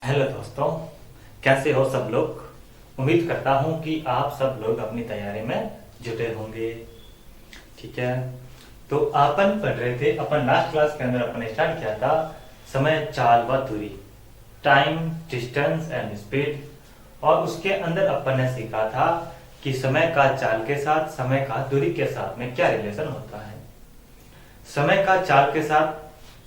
Hello दोस्तों, कैसे हो सब लोग। उम्मीद करता हूं कि आप सब लोग अपनी तैयारी में जुटे होंगे। ठीक है, तो अपन पढ़ रहे थे, अपन लास्ट क्लास के अंदर अपन स्टार्ट किया था समय, चाल व दूरी, टाइम, डिस्टेंस एंड स्पीड। और उसके अंदर अपन ने सीखा था कि समय का चाल के साथ, समय का दूरी के साथ में क्या रिलेशन होता है। समय का चाल के साथ,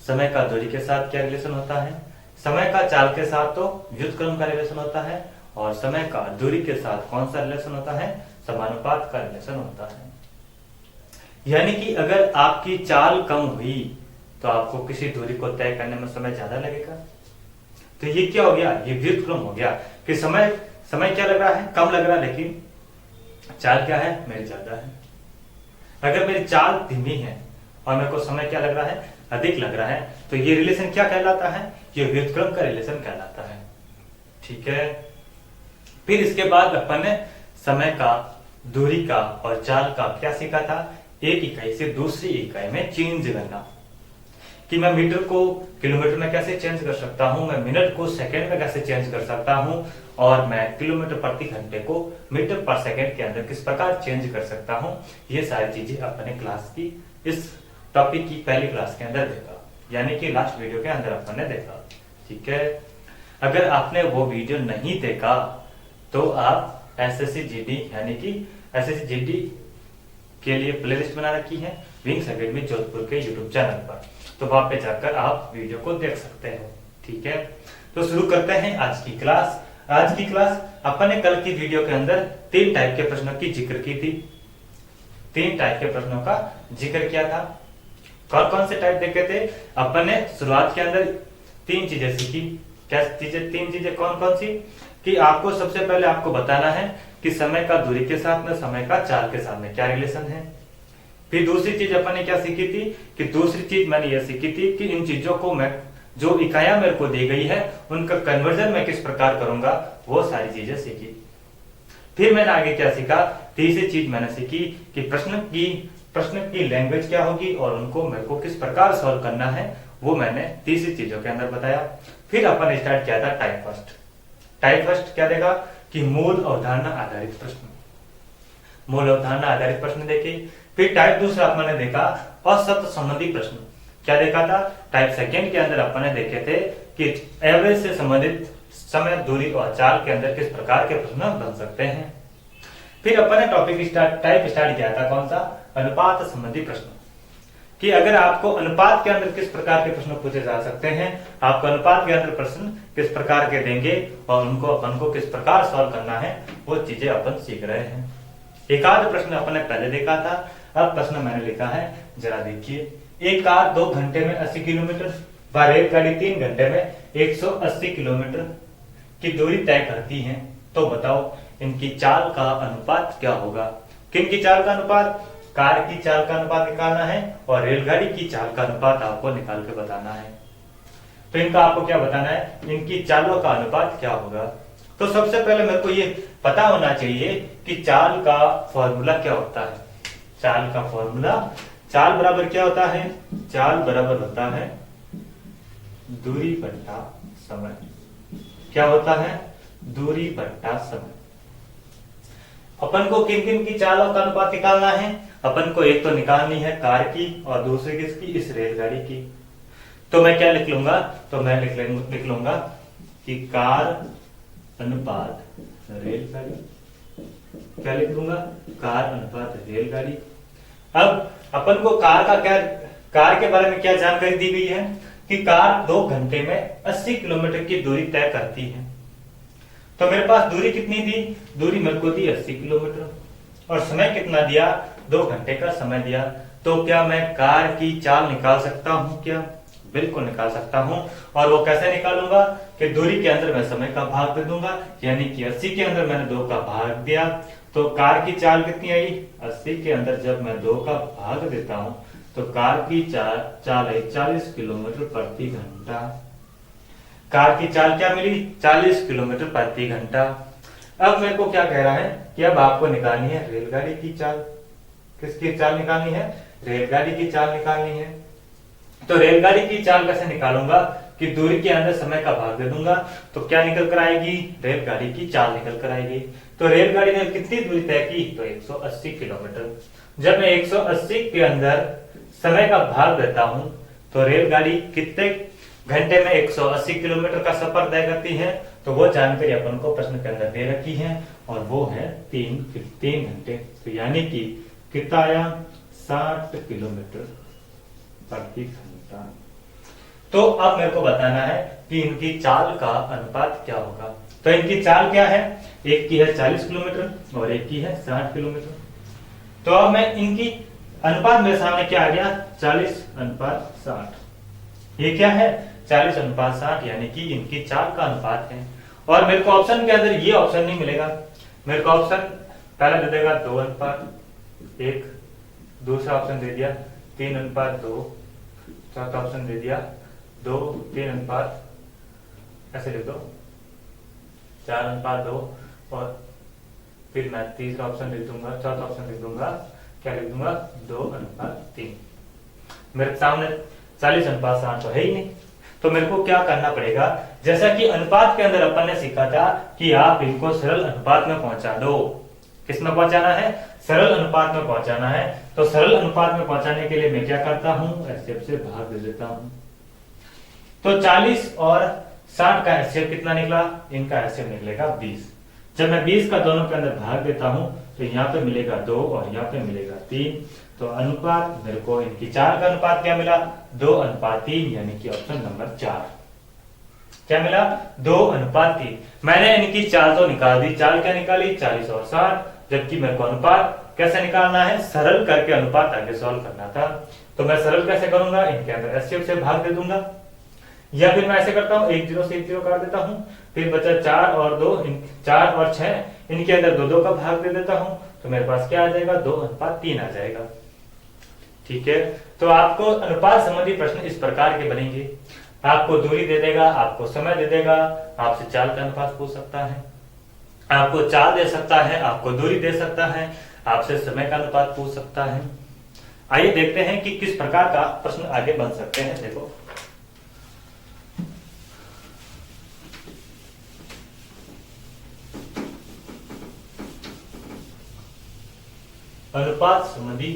समय का दूरी के साथ क्या रिलेशन होता है। समय का चाल के साथ तो व्युत्क्रम का रिलेशन होता है, और समय का दूरी के साथ कौन सा रिलेशन होता है, समानुपात का रिलेशन होता है। यानी कि अगर आपकी चाल कम हुई तो आपको किसी दूरी को तय करने में समय ज्यादा लगेगा। तो ये क्या हो गया, ये व्युत्क्रम हो गया कि समय समय क्या लग रहा है, कम लग रहा है, लेकिन चाल क्या है, मेरी ज्यादा है। अगर मेरी चाल धीमी है और मेरे को समय क्या लग रहा है, अधिक लग रहा है, तो ये रिलेशन क्या कहलाता है, ये व्युत्क्रम का रिलेशन कहलाता है। ठीक है, फिर इसके बाद अपन ने समय का, दूरी का और चाल का क्या सीखा था, एक इकाई से दूसरी इकाई में चेंज करना, कि मैं मीटर को किलोमीटर में कैसे चेंज कर सकता हूं, मैं मिनट को सेकंड में कैसे चेंज कर सकता हूं, और मैं किलोमीटर प्रति घंटे को मीटर पर सेकंड के अंदर किस प्रकार चेंज कर सकता हूं। ये सारी चीजें अपने क्लास की, इस टॉपिक की पहली क्लास के अंदर देखा, यानी कि लास्ट वीडियो के अंदर अपन ने देखा। ठीक है, अगर आपने वो वीडियो नहीं देखा तो आप एसएससी जीडी यानी कि एसएससी जीडी के लिए प्लेलिस्ट बना रखी है विंग्स एकेडमी जोधपुर के यूट्यूब चैनल पर, तो वहां पे जाकर आप वीडियो को देख सकते हो। ठीक है, तो शुरू करते हैं आज की क्लास। आज की क्लास अपन ने कल की वीडियो के अंदर 3 टाइप के प्रश्नों की जिक्र की थी। 3 टाइप के प्रश्नों का जिक्र किया था। कौन कौन से टाइप देखे थे अपन ने, शुरुआत के अंदर 3 चीजें सीखी। क्या चीजें, 3 चीजें कौन कौन सी, कि आपको सबसे पहले आपको बताना है कि समय का दूरी के साथ में, समय का चाल के साथ में क्या रिलेशन है। फिर दूसरी चीज अपन ने क्या सीखी थी, कि दूसरी चीज मैंने ये सीखी थी कि इन चीजों को मैं, जो इकाइयां मेरे को दी गई है उनका कन्वर्जन मैं किस प्रकार करूंगा, वो सारी चीजें सीखी। फिर मैंने आगे क्या सीखा, तीसरी चीज मैंने सीखी कि प्रश्न की लैंग्वेज क्या होगी और उनको मेरे को किस प्रकार सॉल्व करना है, वो मैंने तीसरी चीजों के अंदर बताया। फिर अपन स्टार्ट किया था टाइप फर्स्ट। टाइप फर्स्ट क्या देखा, कि मूल अवधारणा आधारित प्रश्न, मूल अवधारणा आधारित प्रश्न देखे। फिर टाइप दूसरा अपन ने देखा असतत संबंधी प्रश्न। क्या देखा था, टाइप सेकेंड के अंदर अपन ने देखे थे कि एवरेज से संबंधित समय, दूरी और चाल के अंदर किस प्रकार के प्रश्न बन सकते हैं। फिर अपन ने टाइप स्टार्ट किया था कौन सा, अनुपात संबंधी प्रश्न, कि अगर आपको अनुपात के अंदर किस प्रकार के प्रश्न पूछे जा सकते हैं, आपको अनुपात के अंदर प्रश्न किस प्रकार के देंगे और उनको अपन को किस प्रकार सॉल्व करना है, वो चीजें अपन सीख रहे हैं। एक आध प्रश्न अपन ने पहले देखा था, अब प्रश्न मैंने लिखा है, जरा देखिए। एक कार 2 घंटे में 80 किलोमीटर व रेलगाड़ी 3 घंटे में 180 किलोमीटर की दूरी तय करती है, तो बताओ इनकी चाल का अनुपात क्या होगा। किनकी चाल का अनुपात, कार की चाल का अनुपात निकालना है और रेलगाड़ी की चाल का अनुपात आपको निकाल के बताना है। तो इनका आपको क्या बताना है, इनकी चालों का अनुपात क्या होगा। तो सबसे पहले मेरे को ये पता होना चाहिए कि चाल का फॉर्मूला क्या होता है। चाल का फॉर्मूला, चाल बराबर क्या होता है, चाल बराबर होता है दूरी बट्टा समय। क्या होता है, दूरी बट्टा समय। अपन को किन किन की चालों का अनुपात निकालना है, अपन को एक तो निकालनी है कार की और दूसरी किसकी, इस रेलगाड़ी की। तो मैं क्या लिख लूंगा, तो मैं लिख लूंगा कि कार अनुपात रेलगाड़ी। क्या लिख दूंगा, कार अनुपात रेलगाड़ी। अब अपन को कार के बारे में क्या जानकारी दी गई है, कि कार 2 घंटे में 80 किलोमीटर की दूरी तय करती है। तो मेरे पास दूरी कितनी दी, दूरी मेरे को दी 80 किलोमीटर, और समय कितना दिया, 2 घंटे का समय दिया। तो क्या मैं कार की चाल निकाल सकता हूं क्या, बिल्कुल निकाल सकता हूं। और वो कैसे निकालूंगा, कि दूरी के अंदर मैं समय का भाग दे दूंगा, यानी कि 80 के अंदर मैंने 2 का भाग दिया, तो कार की चाल कितनी आई, 80 के अंदर जब मैं 2 का भाग देता हूं तो कार की चाल है 40 किलोमीटर प्रति घंटा। कार की चाल क्या मिली, 40 किलोमीटर प्रति घंटा। अब मेरे को क्या कह रहा है, कि अब आपको निकालनी है रेलगाड़ी की चाल। किसकी चाल निकालनी है, रेलगाड़ी की चाल निकालनी है। तो रेलगाड़ी की चाल कैसे निकालूंगा, कि दूरी के अंदर समय का भाग दे दूंगा तो क्या निकल कर आएगी, रेलगाड़ी की चाल निकल कर आएगी। तो रेलगाड़ी ने कितनी दूरी तय की, तो 180 किलोमीटर। जब मैं 180 के अंदर समय का भाग देता हूं तो रेलगाड़ी कितने घंटे में 180 किलोमीटर का सफर तय करती है, तो वो जानकारी अपन को प्रश्न के अंदर दे रखी है और वो है 3 घंटे। तो यानी कि कितना आया, 60 किलोमीटर प्रति घंटा। तो अब मेरे को बताना है कि इनकी चाल का अनुपात क्या होगा। तो इनकी चाल क्या है, एक की है 40 किलोमीटर और एक की है 60 किलोमीटर। तो अब मैं इनकी अनुपात मेरे सामने क्या आ गया, 40:60। ये क्या है, 40:60, यानी कि इनकी चाल का अनुपात है। और मेरे को ऑप्शन के अंदर ये ऑप्शन नहीं मिलेगा। मेरे को ऑप्शन पहला दे देगा 2:1, दूसरा ऑप्शन दे दिया 3:2, चौथा ऑप्शन दे दिया 2:3, ऐसे लिख दो 4:2, और फिर मैं तीसरा ऑप्शन लिख दूंगा, चौथा ऑप्शन लिख दूंगा, क्या लिख दूंगा, 2:3। मेरे सामने 40:60 तो है ही नहीं। तो मेरे को क्या करना पड़ेगा, जैसा कि अनुपात के अंदर अपन ने सीखा था कि आप इनको सरल अनुपात में पहुंचा दो। किस में पहुंचाना है, सरल अनुपात में पहुंचाना है। तो सरल अनुपात में पहुंचाने के लिए मैं क्या करता हूं, एचसीएफ से भाग दे देता हूं। तो 40 और 60 का एचसीएफ कितना निकला, इनका एचसीएफ निकलेगा 20। जब मैं 20 का दोनों के अंदर भाग देता हूं तो यहाँ पे मिलेगा 2 और यहाँ पे मिलेगा 3। तो अनुपात मेरे को इनकी चाल का अनुपात क्या मिला, 2:3, यानी कि ऑप्शन नंबर 4। क्या मिला, 2:3। मैंने इनकी चाल तो निकाल दी। चाल क्या निकाली, 40 और 60, जबकि मेरे को अनुपात कैसे निकालना है, सरल करके अनुपात आगे सॉल्व करना था। तो मैं सरल कैसे करूंगा, इनके अंदर एचसीएफ से भाग दे दूंगा, या फिर मैं ऐसे करता हूं 1 0 से 1 0 काट देता हूं, फिर बचा 4 और 2, 4 और 6, इनके अंदर 2 2 का भाग दे देता हूं, तो मेरे पास क्या आ जाएगा, 2:3 आ जाएगा। ठीक है। तो आपको अनुपात संबंधी प्रश्न इस प्रकार के बनेंगे। आपको दूरी दे देगा, आपको समय दे देगा, आपसे चाल का अनुपात पूछ सकता है, आपको चाल दे सकता है, आपको दूरी दे सकता है, आपसे समय का अनुपात पूछ सकता है। आइए देखते हैं कि किस प्रकार का प्रश्न आगे बन सकते हैं। देखो, अनुपात संबंधी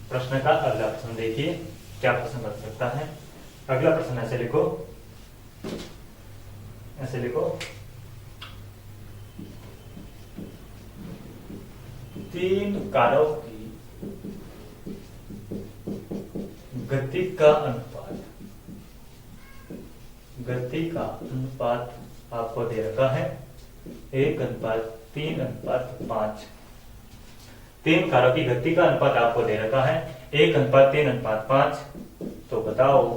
प्रश्न का अगला प्रश्न देखिए, क्या प्रश्न बन सकता है। अगला प्रश्न ऐसे लिखो, ऐसे लिखो, 3 कारों की गति का अनुपात, गति का अनुपात आपको दे रखा है 1:3:5। 3 कारों की गति का अनुपात आपको दे रखा है 1:3:5। तो बताओ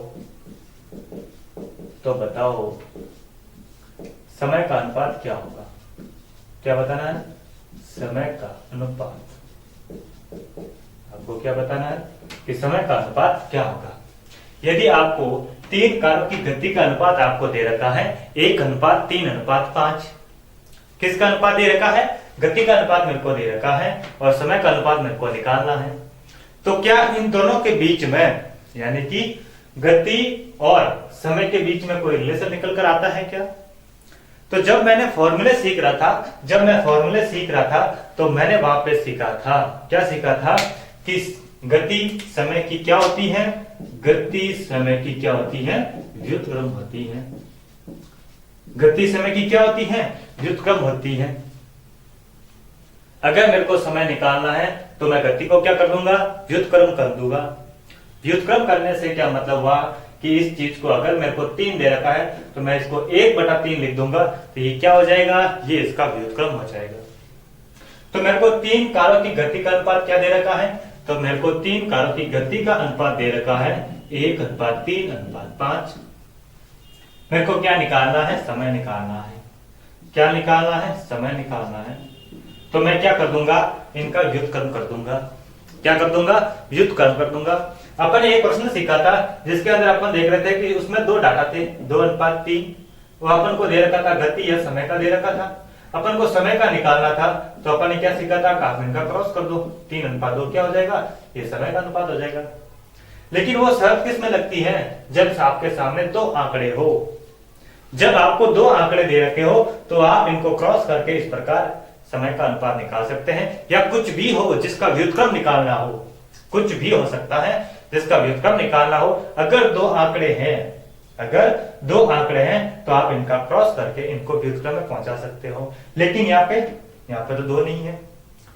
समय का अनुपात क्या होगा। क्या बताना है, समय का अनुपात। आपको क्या बताना है कि समय का अनुपात क्या होगा। यदि आपको 3 कारों की गति का अनुपात आपको दे रखा है 1:3:5, किसका अनुपात दे रखा है, गति का अनुपात मेरे को दे रखा है और समय का अनुपात मेरे को निकालना है। तो क्या इन दोनों के बीच में, यानी कि गति और समय के बीच में कोई रिलेशन निकल कर आता है क्या। तो जब मैंने फॉर्मूले सीख रहा था तो मैंने वहां पे सीखा था, क्या सीखा था कि गति समय की क्या होती है, गति समय की क्या होती है, व्युत्क्रम होती है। गति समय की क्या होती है, व्युत्क्रम होती है। अगर मेरे को समय निकालना है तो मैं गति को क्या कर दूंगा, व्युत्क्रम कर दूंगा। व्युत्क्रम करने से क्या मतलब हुआ कि इस चीज को अगर मेरे को 3 दे रखा है तो मैं इसको 1/3 लिख दूंगा, तो ये क्या हो जाएगा, ये इसका व्युत्क्रम हो जाएगा। तो मेरे को 3 कारों की गति का अनुपात क्या दे रखा है, तो मेरे को 3 कारों की गति का अनुपात दे रखा है 1:3:5। मेरे को क्या निकालना है, समय निकालना है। क्या निकालना है, समय निकालना है। तो मैं क्या कर दूंगा, इनका व्युत्क्रम कर दूंगा। क्या कर दूंगा, व्युत्क्रम कर दूंगा। अपन ने एक प्रश्न सीखा था जिसके अंदर अपन देख रहे थे कि उसमें 2 डाटा थे 2:3। वो अपन को दे रखा था गति या समय का दे रखा था, अपन को समय का निकालना था। तो अपन ने क्या सीखा था, इनका क्रॉस कर दो, 3:2 क्या हो जाएगा, ये समय का अनुपात हो जाएगा। लेकिन वो शर्त किस में लगती है? जब आपके सामने दो आंकड़े हो। जब आपको दो आंकड़े दे रखे हो तो आप इनको क्रॉस करके इस प्रकार समय का अनुपात निकाल सकते हैं, या कुछ भी हो जिसका व्युत्क्रम निकालना हो, कुछ भी हो सकता है जिसका व्युत्क्रम निकालना हो। अगर दो आंकड़े हैं तो आप इनका क्रॉस करके इनको व्युत्क्रम में पहुंचा सकते हो। लेकिन यहाँ पे तो दो नहीं है,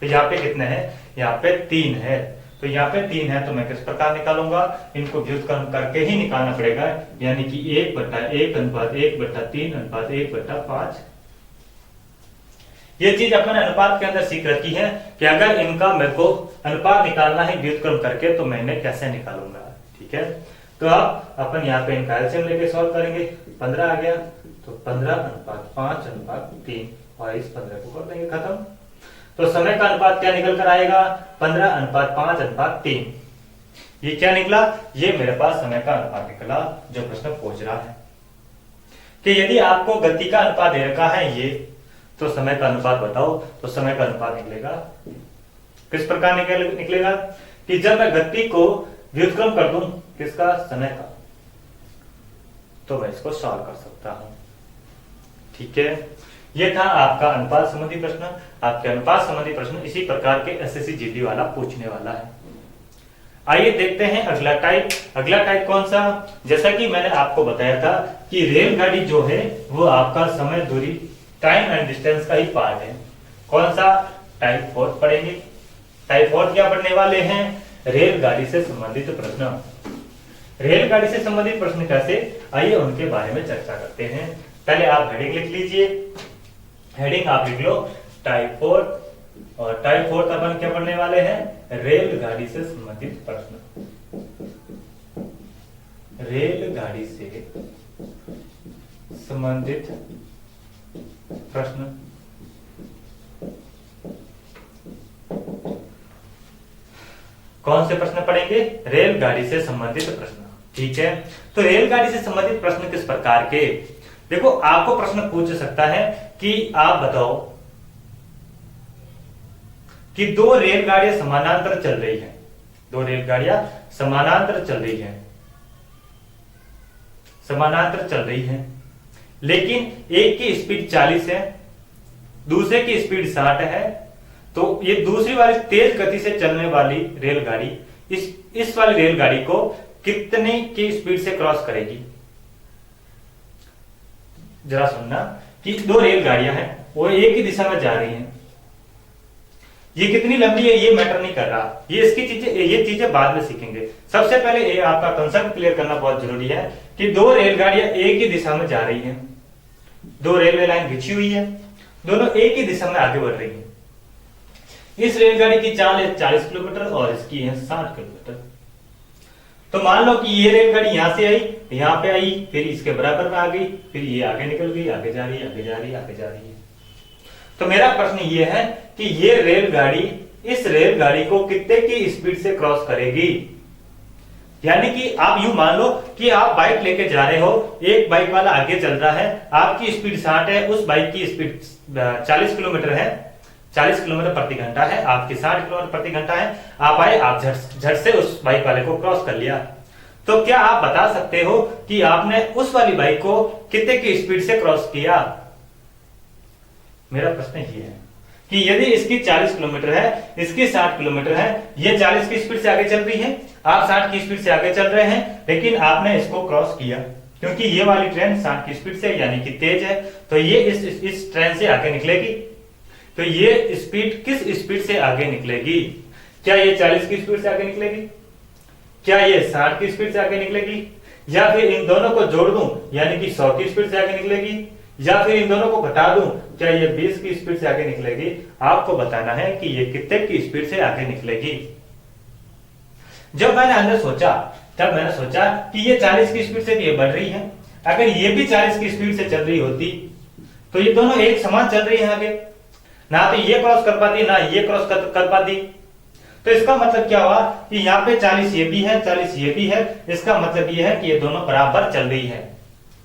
तो यहाँ पे कितने हैं? यहाँ पे 3 है। तो यहाँ पे 3 है तो मैं किस प्रकार निकालूंगा? इनको व्युत्क्रम करके ही निकालना पड़ेगा, यानी कि 1/1/1/3/1/5। ये चीज अपन अनुपात के अंदर सीख रखी है कि अगर इनका मेरे को अनुपात निकालना है व्युत्क्रम करके तो मैं इन्हें कैसे निकालूंगा। ठीक है, तो आप अपन यहाँ पे इनका एलसीएम लेके सॉल्व करेंगे। 15 आ गया तो 15:5:3 और इस 15 को कर देंगे खत्म। तो समय का अनुपात क्या निकल कर आएगा? 15:5:3। ये क्या निकला? ये मेरे पास समय का अनुपात निकला जो प्रश्न पूछ रहा है कि यदि आपको गति का अनुपात दे रखा है ये, तो समय का अनुपात बताओ। तो समय का अनुपात निकलेगा किस प्रकार निकलेगा कि जब मैं गति को व्युत्क्रम कर दूं किसका? समय का, तो मैं इसको सॉल्व कर सकता हूं। ठीक है, ये था आपका अनुपात संबंधी प्रश्न। आपके अनुपात संबंधी प्रश्न इसी प्रकार के एसएससी जीडी वाला पूछने वाला है। आइए देखते हैं अगला टाइप। अगला टाइप कौन सा? जैसा कि मैंने आपको बताया था कि रेलगाड़ी जो है वो आपका समय, दूरी, टाइम एंड डिस्टेंस का ही पार्ट है। कौन सा? टाइप 4 पढ़ेंगे। टाइप 4 क्या पढ़ने वाले हैं? रेलगाड़ी से संबंधित प्रश्न। रेलगाड़ी से संबंधित प्रश्न कैसे? आइए उनके बारे में चर्चा करते हैं। पहले आप हेडिंग लिख लीजिए। हेडिंग आप लिख लो टाइप 4, और टाइप 4 का अपन क्या पढ़ने वाले हैं? रेलगाड़ी से संबंधित प्रश्न। रेलगाड़ी से संबंधित प्रश्न। कौन से प्रश्न पढ़ेंगे? रेलगाड़ी से संबंधित प्रश्न। ठीक है, तो रेलगाड़ी से संबंधित प्रश्न किस प्रकार के? देखो, आपको प्रश्न पूछ सकता है कि आप बताओ कि दो रेलगाड़ियां समानांतर चल रही हैं। दो रेलगाड़ियां समानांतर चल रही हैं, समानांतर चल रही हैं, लेकिन एक की स्पीड 40 है, दूसरे की स्पीड 60 है। तो ये दूसरी वाली तेज गति से चलने वाली रेलगाड़ी इस वाली रेलगाड़ी को कितने की स्पीड से क्रॉस करेगी? जरा सुनना कि दो रेलगाड़ियां हैं, वो एक ही दिशा में जा रही हैं। ये कितनी लंबी है ये मैटर नहीं कर रहा, ये चीजें बाद में सीखेंगे। सबसे पहले ये आपका कंसेप्ट क्लियर करना बहुत जरूरी है कि दो रेलगाड़ियां एक ही दिशा में जा रही हैं। दो रेलवे लाइन खिंची हुई है, दोनों एक ही दिशा में आगे बढ़ रही हैं। इस रेलगाड़ी की चाल है 40 किलोमीटर और इसकी है 60 किलोमीटर। तो मान लो कि ये रेलगाड़ी यहां से आई, यहां पे आई, फिर इसके बराबर में आ गई, फिर ये आगे निकल गई, आगे जा रही है, आगे जा रही है, आगे जा रही है। तो मेरा प्रश्न ये है कि ये रेलगाड़ी इस रेलगाड़ी को कितने की स्पीड से क्रॉस करेगी? यानी कि आप यूं मान लो कि आप बाइक लेके जा रहे हो, एक बाइक वाला आगे चल रहा है, आपकी स्पीड 60 है, उस बाइक की स्पीड 40 किलोमीटर है, 40 किलोमीटर प्रति घंटा है, आपकी 60 किलोमीटर प्रति घंटा है। आप आए, आप झट से उस बाइक वाले को क्रॉस कर लिया। तो क्या आप बता सकते हो कि आपने उस वाली बाइक को कितने की स्पीड से क्रॉस किया? मेरा प्रश्न ये है कि यदि इसकी 40 किलोमीटर है, इसकी 60 किलोमीटर है, ये 40 की स्पीड से आगे चल रही है, आप 60 की स्पीड से आगे चल रहे हैं, लेकिन आपने इसको क्रॉस किया क्योंकि ये वाली ट्रेन 60 की स्पीड से यानी कि तेज है, तो ये इस ट्रेन से आगे निकलेगी। तो ये स्पीड किस स्पीड से आगे निकलेगी? क्या ये 40 की स्पीड से आगे निकलेगी? क्या ये 60 की स्पीड से आगे निकलेगी? या फिर इन दोनों को जोड़ दूं यानी कि 100 की स्पीड से आगे निकलेगी? या फिर इन दोनों को घटा दूं, क्या ये 20 की स्पीड से आगे निकलेगी? आपको बताना है कि ये कितने की स्पीड से आगे निकलेगी। जब मैंने अंदर सोचा, तब मैंने सोचा कि ये 40 की स्पीड से ये बढ़ रही है, अगर ये भी 40 की स्पीड से चल रही होती तो ये दोनों एक समान चल रही है आगे, ना तो ये क्रॉस कर पाती ना ये क्रॉस कर पाती। तो इसका मतलब क्या हुआ कि यहाँ पे 40 ये भी है, 40 ये भी है, इसका मतलब ये है कि ये दोनों बराबर चल रही है,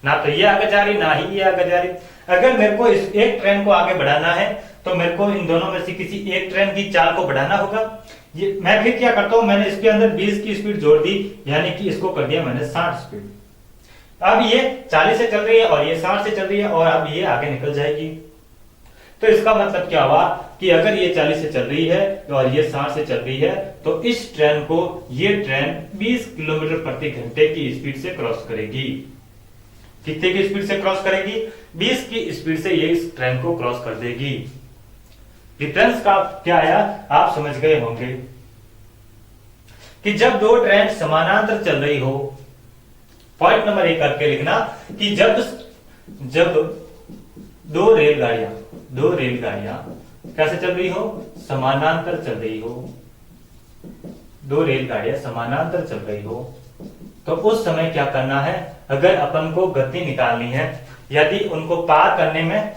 ना तो ये आगे जा रही ना ही ये आगे जा रही। अगर मेरे को इस एक ट्रेन को आगे बढ़ाना है तो मेरे को इन दोनों में से किसी एक ट्रेन की चाल को बढ़ाना होगा, ये मैं फिर क्या करता हूं, मैंने इसके अंदर 20 की स्पीड जोड़ दी, यानी कि इसको कर दिया मैंने 60 स्पीड। अब ये 40 से चल रही है और ये 60 से चल रही है और अब ये आगे निकल जाएगी। तो इसका मतलब क्या हुआ कि अगर ये 40 से चल रही है और ये 60 से चल रही है तो इस ट्रेन को ये ट्रेन 20 किलोमीटर प्रति घंटे की स्पीड से क्रॉस करेगी। कितने की स्पीड से क्रॉस करेगी? 20 की स्पीड से ये इस ट्रेन को क्रॉस कर देगी। डिफरेंस का क्या आया आप समझ गए होंगे कि जब दो ट्रेन समानांतर चल रही हो, पॉइंट नंबर 1 करके लिखना कि जब दो रेलगाड़ियां कैसे चल रही हो? समानांतर चल रही हो। दो रेलगाड़ियां समानांतर चल रही हो तो उस समय क्या करना है? अगर अपन को गति निकालनी है, यदि उनको पार करने में,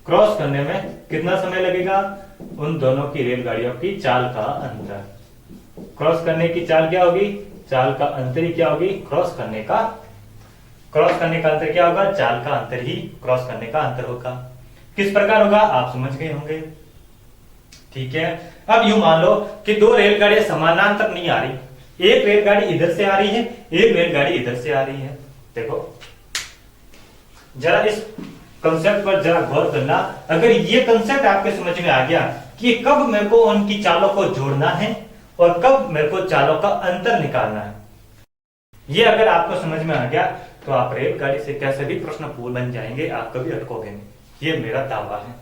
क्रॉस करने में कितना समय लगेगा? उन दोनों की रेलगाड़ियों की चाल का अंतर। क्रॉस करने की चाल क्या होगी? चाल का अंतर ही क्या होगी? क्रॉस करने का अंतर क्या होगा? चाल का अंतर ही क्रॉस करने का अंतर होगा। किस प्रकार होगा आप समझ गए होंगे। ठीक है, अब यूं मान लो कि दो रेलगाड़ियां समानांतर नहीं आ रही, एक रेलगाड़ी इधर से आ रही है, एक रेलगाड़ी इधर से आ रही है। देखो जरा इस कंसेप्ट पर जरा गौर करना। अगर ये कंसेप्ट आपके समझ में आ गया कि कब मेरे को उनकी चालों को जोड़ना है और कब मेरे को चालों का अंतर निकालना है, ये अगर आपको समझ में आ गया तो आप रेलगाड़ी से कैसे भी प्रश्न पूर्ण बन जाएंगे, आप कभी अटकोगे नहीं, ये मेरा दावा है।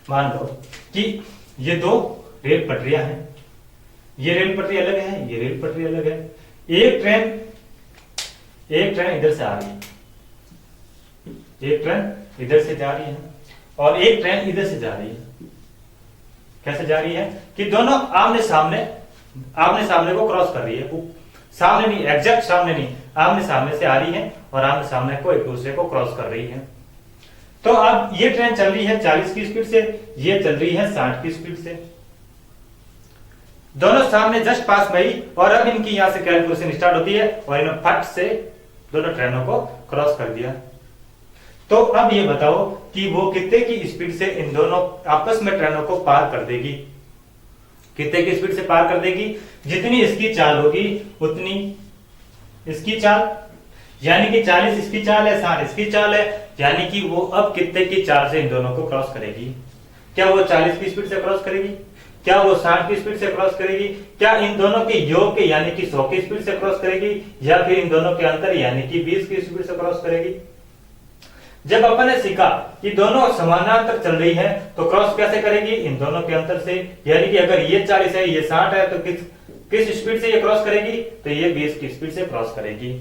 मान लो कि ये दो रेल पटरियां हैं, ये रेल पटरी अलग है, ये रेल पटरी अलग है। एक ट्रेन इधर से आ रही है, एक ट्रेन इधर से जा रही है और एक ट्रेन इधर से जा रही है। कैसे जा रही है कि दोनों आमने सामने को क्रॉस कर रही है। सामने नहीं, एग्जैक्ट सामने नहीं, आमने सामने से आ रही है और आमने सामने को एक दूसरे को क्रॉस कर रही है। तो अब ये ट्रेन चल रही है 40 की स्पीड से, ये चल रही है 60 की स्पीड से। दोनों सामने जस्ट पास में ही, और अब इनकी यहां से कैलकुलेशन स्टार्ट होती है और इन्होंने फट से दोनों ट्रेनों को क्रॉस कर दिया। तो अब ये बताओ कि वो कितने की स्पीड से इन दोनों आपस में ट्रेनों को पार कर देगी? कितने की स्पीड से पार कर देगी? जितनी इसकी चाल होगी उतनी इसकी चाल, यानी कि 40 इसकी चाल है, 60 इसकी चाल है, यानी कि वो अब कितने की चाल से इन दोनों को क्रॉस करेगी? क्या वो 40 की स्पीड से क्रॉस करेगी? क्या वो 60 की स्पीड से क्रॉस करेगी? क्या इन दोनों के योग के यानी कि 100 की स्पीड से क्रॉस करेगी, या फिर इन दोनों के अंतर यानी कि 20 की स्पीड से क्रॉस करेगी? जब अपन ने सीखा कि दोनों समानांतर चल रही है तो क्रॉस कैसे करेगी? इन दोनों के अंतर से, यानी कि अगर ये 40 है ये 60 है तो किस स्पीड से ये क्रॉस करेगी? तो ये 20 की स्पीड से क्रॉस करेगी।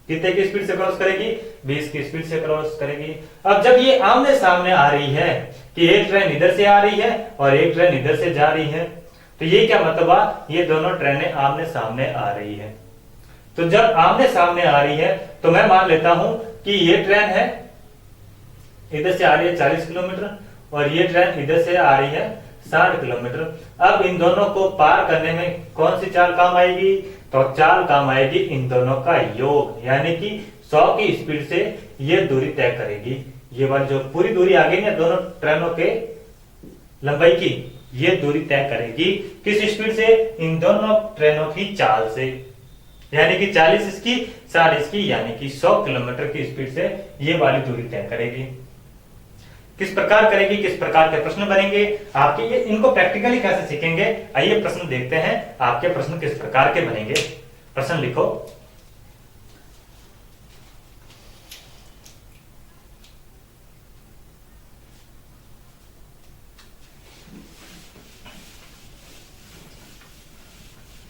कितने की स्पीड से क्रॉस करेगी? 20 की स्पीड से क्रॉस करेगी। अब जब ये आमने सामने आ रही है कि एक ट्रेन इधर से आ रही है और एक ट्रेन इधर से जा रही है, तो ये क्या मतलब हुआ? ये दोनों ट्रेनें आमने सामने आ रही है। तो जब आमने सामने आ रही है तो मैं मान लेता हूं कि ये ट्रेन है इधर से आ रही है 40 किलोमीटर और ये ट्रेन इधर से आ रही है 60 किलोमीटर। अब इन दोनों को पार करने में कौन सी चाल काम आएगी? तो चाल काम आएगी इन दोनों का योग, यानी कि 100 की स्पीड से ये दूरी तय करेगी। ये वाली जो पूरी दूरी आ गई ना दोनों ट्रेनों के लंबाई की, ये दूरी तय करेगी किस स्पीड से? इन दोनों ट्रेनों की चाल से, यानी कि 40 इसकी 60 इसकी, यानी कि 100 किलोमीटर की स्पीड से ये वाली दूरी तय करेगी। किस प्रकार करेगी, किस प्रकार के प्रश्न बनेंगे आपके, ये इनको प्रैक्टिकली कैसे सीखेंगे? आइए प्रश्न देखते हैं आपके प्रश्न किस प्रकार के बनेंगे। प्रश्न लिखो।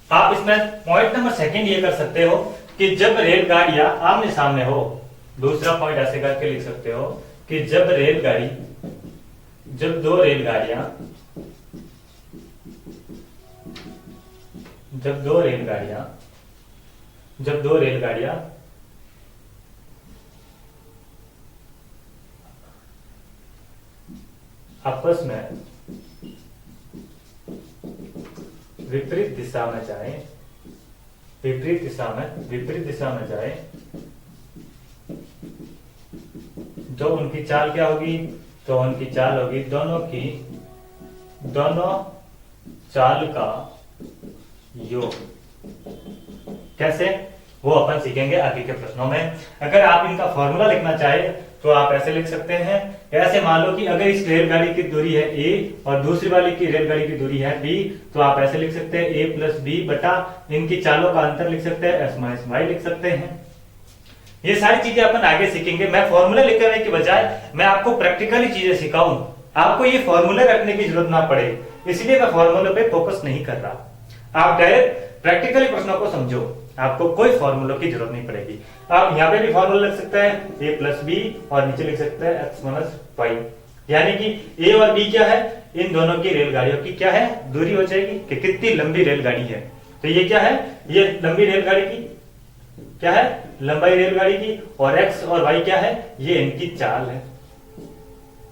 आप इसमें पॉइंट नंबर 2 ये कर सकते हो कि जब रेलगाड़ियां आमने सामने हो, दूसरा पॉइंट ऐसे करके लिख सकते हो कि जब दो रेलगाड़ियां आपस में विपरीत दिशा में जाए तो उनकी चाल क्या होगी? तो उनकी चाल होगी दोनों चाल का योग। कैसे, वो अपन सीखेंगे आगे के प्रश्नों में। अगर आप इनका फॉर्मूला लिखना चाहे तो आप ऐसे लिख सकते हैं। ऐसे मान लो कि अगर इस रेलगाड़ी की दूरी है a और दूसरी वाली की रेलगाड़ी की दूरी है b, तो आप ऐसे लिख सकते हैं a प्लस बी बटा इनकी चालों का अंतर लिख सकते हैं s माइनस वाई लिख सकते हैं। ये सारी चीजें अपन आगे सीखेंगे। मैं फॉर्मूला लिखने की बजाय मैं आपको प्रैक्टिकली चीजें सिखाऊं, आपको ये फॉर्मूला रखने की जरूरत ना पड़े, इसलिए मैं फॉर्मूले पे फोकस नहीं कर रहा। आप डायरेक्ट प्रैक्टिकली प्रश्नों को समझो, आपको कोई फॉर्मूलों की जरूरत नहीं पड़ेगी। आप यहाँ पे भी फॉर्मूला लिख सकते हैं a प्लस बी और नीचे लिख सकते हैं x माइनस वाई, यानी कि a और b क्या है, इन दोनों की रेलगाड़ियों की क्या है दूरी हो जाएगी कि कितनी लंबी रेलगाड़ी है। तो ये क्या है, ये लंबी रेलगाड़ी की क्या है, लंबाई रेलगाड़ी की, और x और y क्या है, ये इनकी चाल है।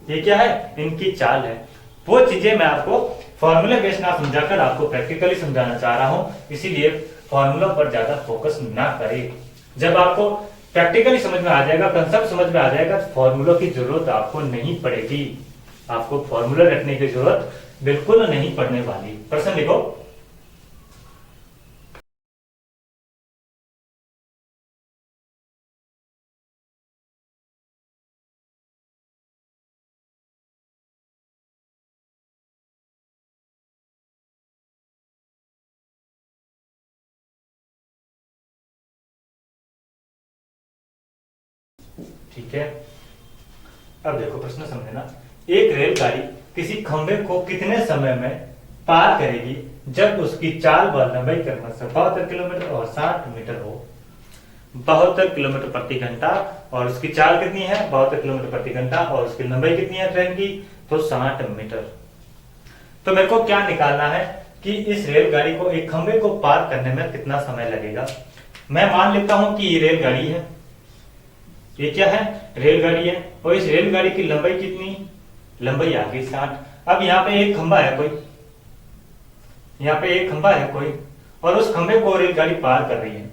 ये क्या है, इनकी चाल है। वो चीजें मैं आपको फॉर्मूले बेस्ड ना समझाकर आपको प्रैक्टिकली समझाना चाह रहा हूं, इसीलिए फॉर्मूला पर ज्यादा फोकस ना करें। जब आपको प्रैक्टिकली समझ में आ जाएगा, कंसेप्ट समझ में आ जाएगा, फॉर्मूलों की जरूरत आपको नहीं पड़ेगी। आपको फॉर्मूला रखने की जरूरत बिल्कुल नहीं पड़ने वाली। प्रश्न लिखो। ठीक है, अब देखो प्रश्न समझना। एक रेलगाड़ी किसी खंभे को कितने समय में पार करेगी जब उसकी चाल व लंबाई क्रमशः 72 किलोमीटर और 60 मीटर हो। 72 किलोमीटर प्रति घंटा और उसकी चाल कितनी है, 72 किलोमीटर प्रति घंटा, और उसकी लंबाई कितनी है ट्रेन की, तो 60 मीटर। तो मेरे को क्या निकालना है कि इस रेलगाड़ी को एक खंभे को पार करने में कितना समय लगेगा। मैं मान लेता हूं कि ये रेलगाड़ी है, ये क्या है, रेलगाड़ी है, और इस रेलगाड़ी की लंबाई कितनी, लंबाई आ गई 60। अब यहाँ पे एक खंभा है कोई, यहाँ पे एक खंभा है कोई, और उस खंभे को रेलगाड़ी पार कर रही है।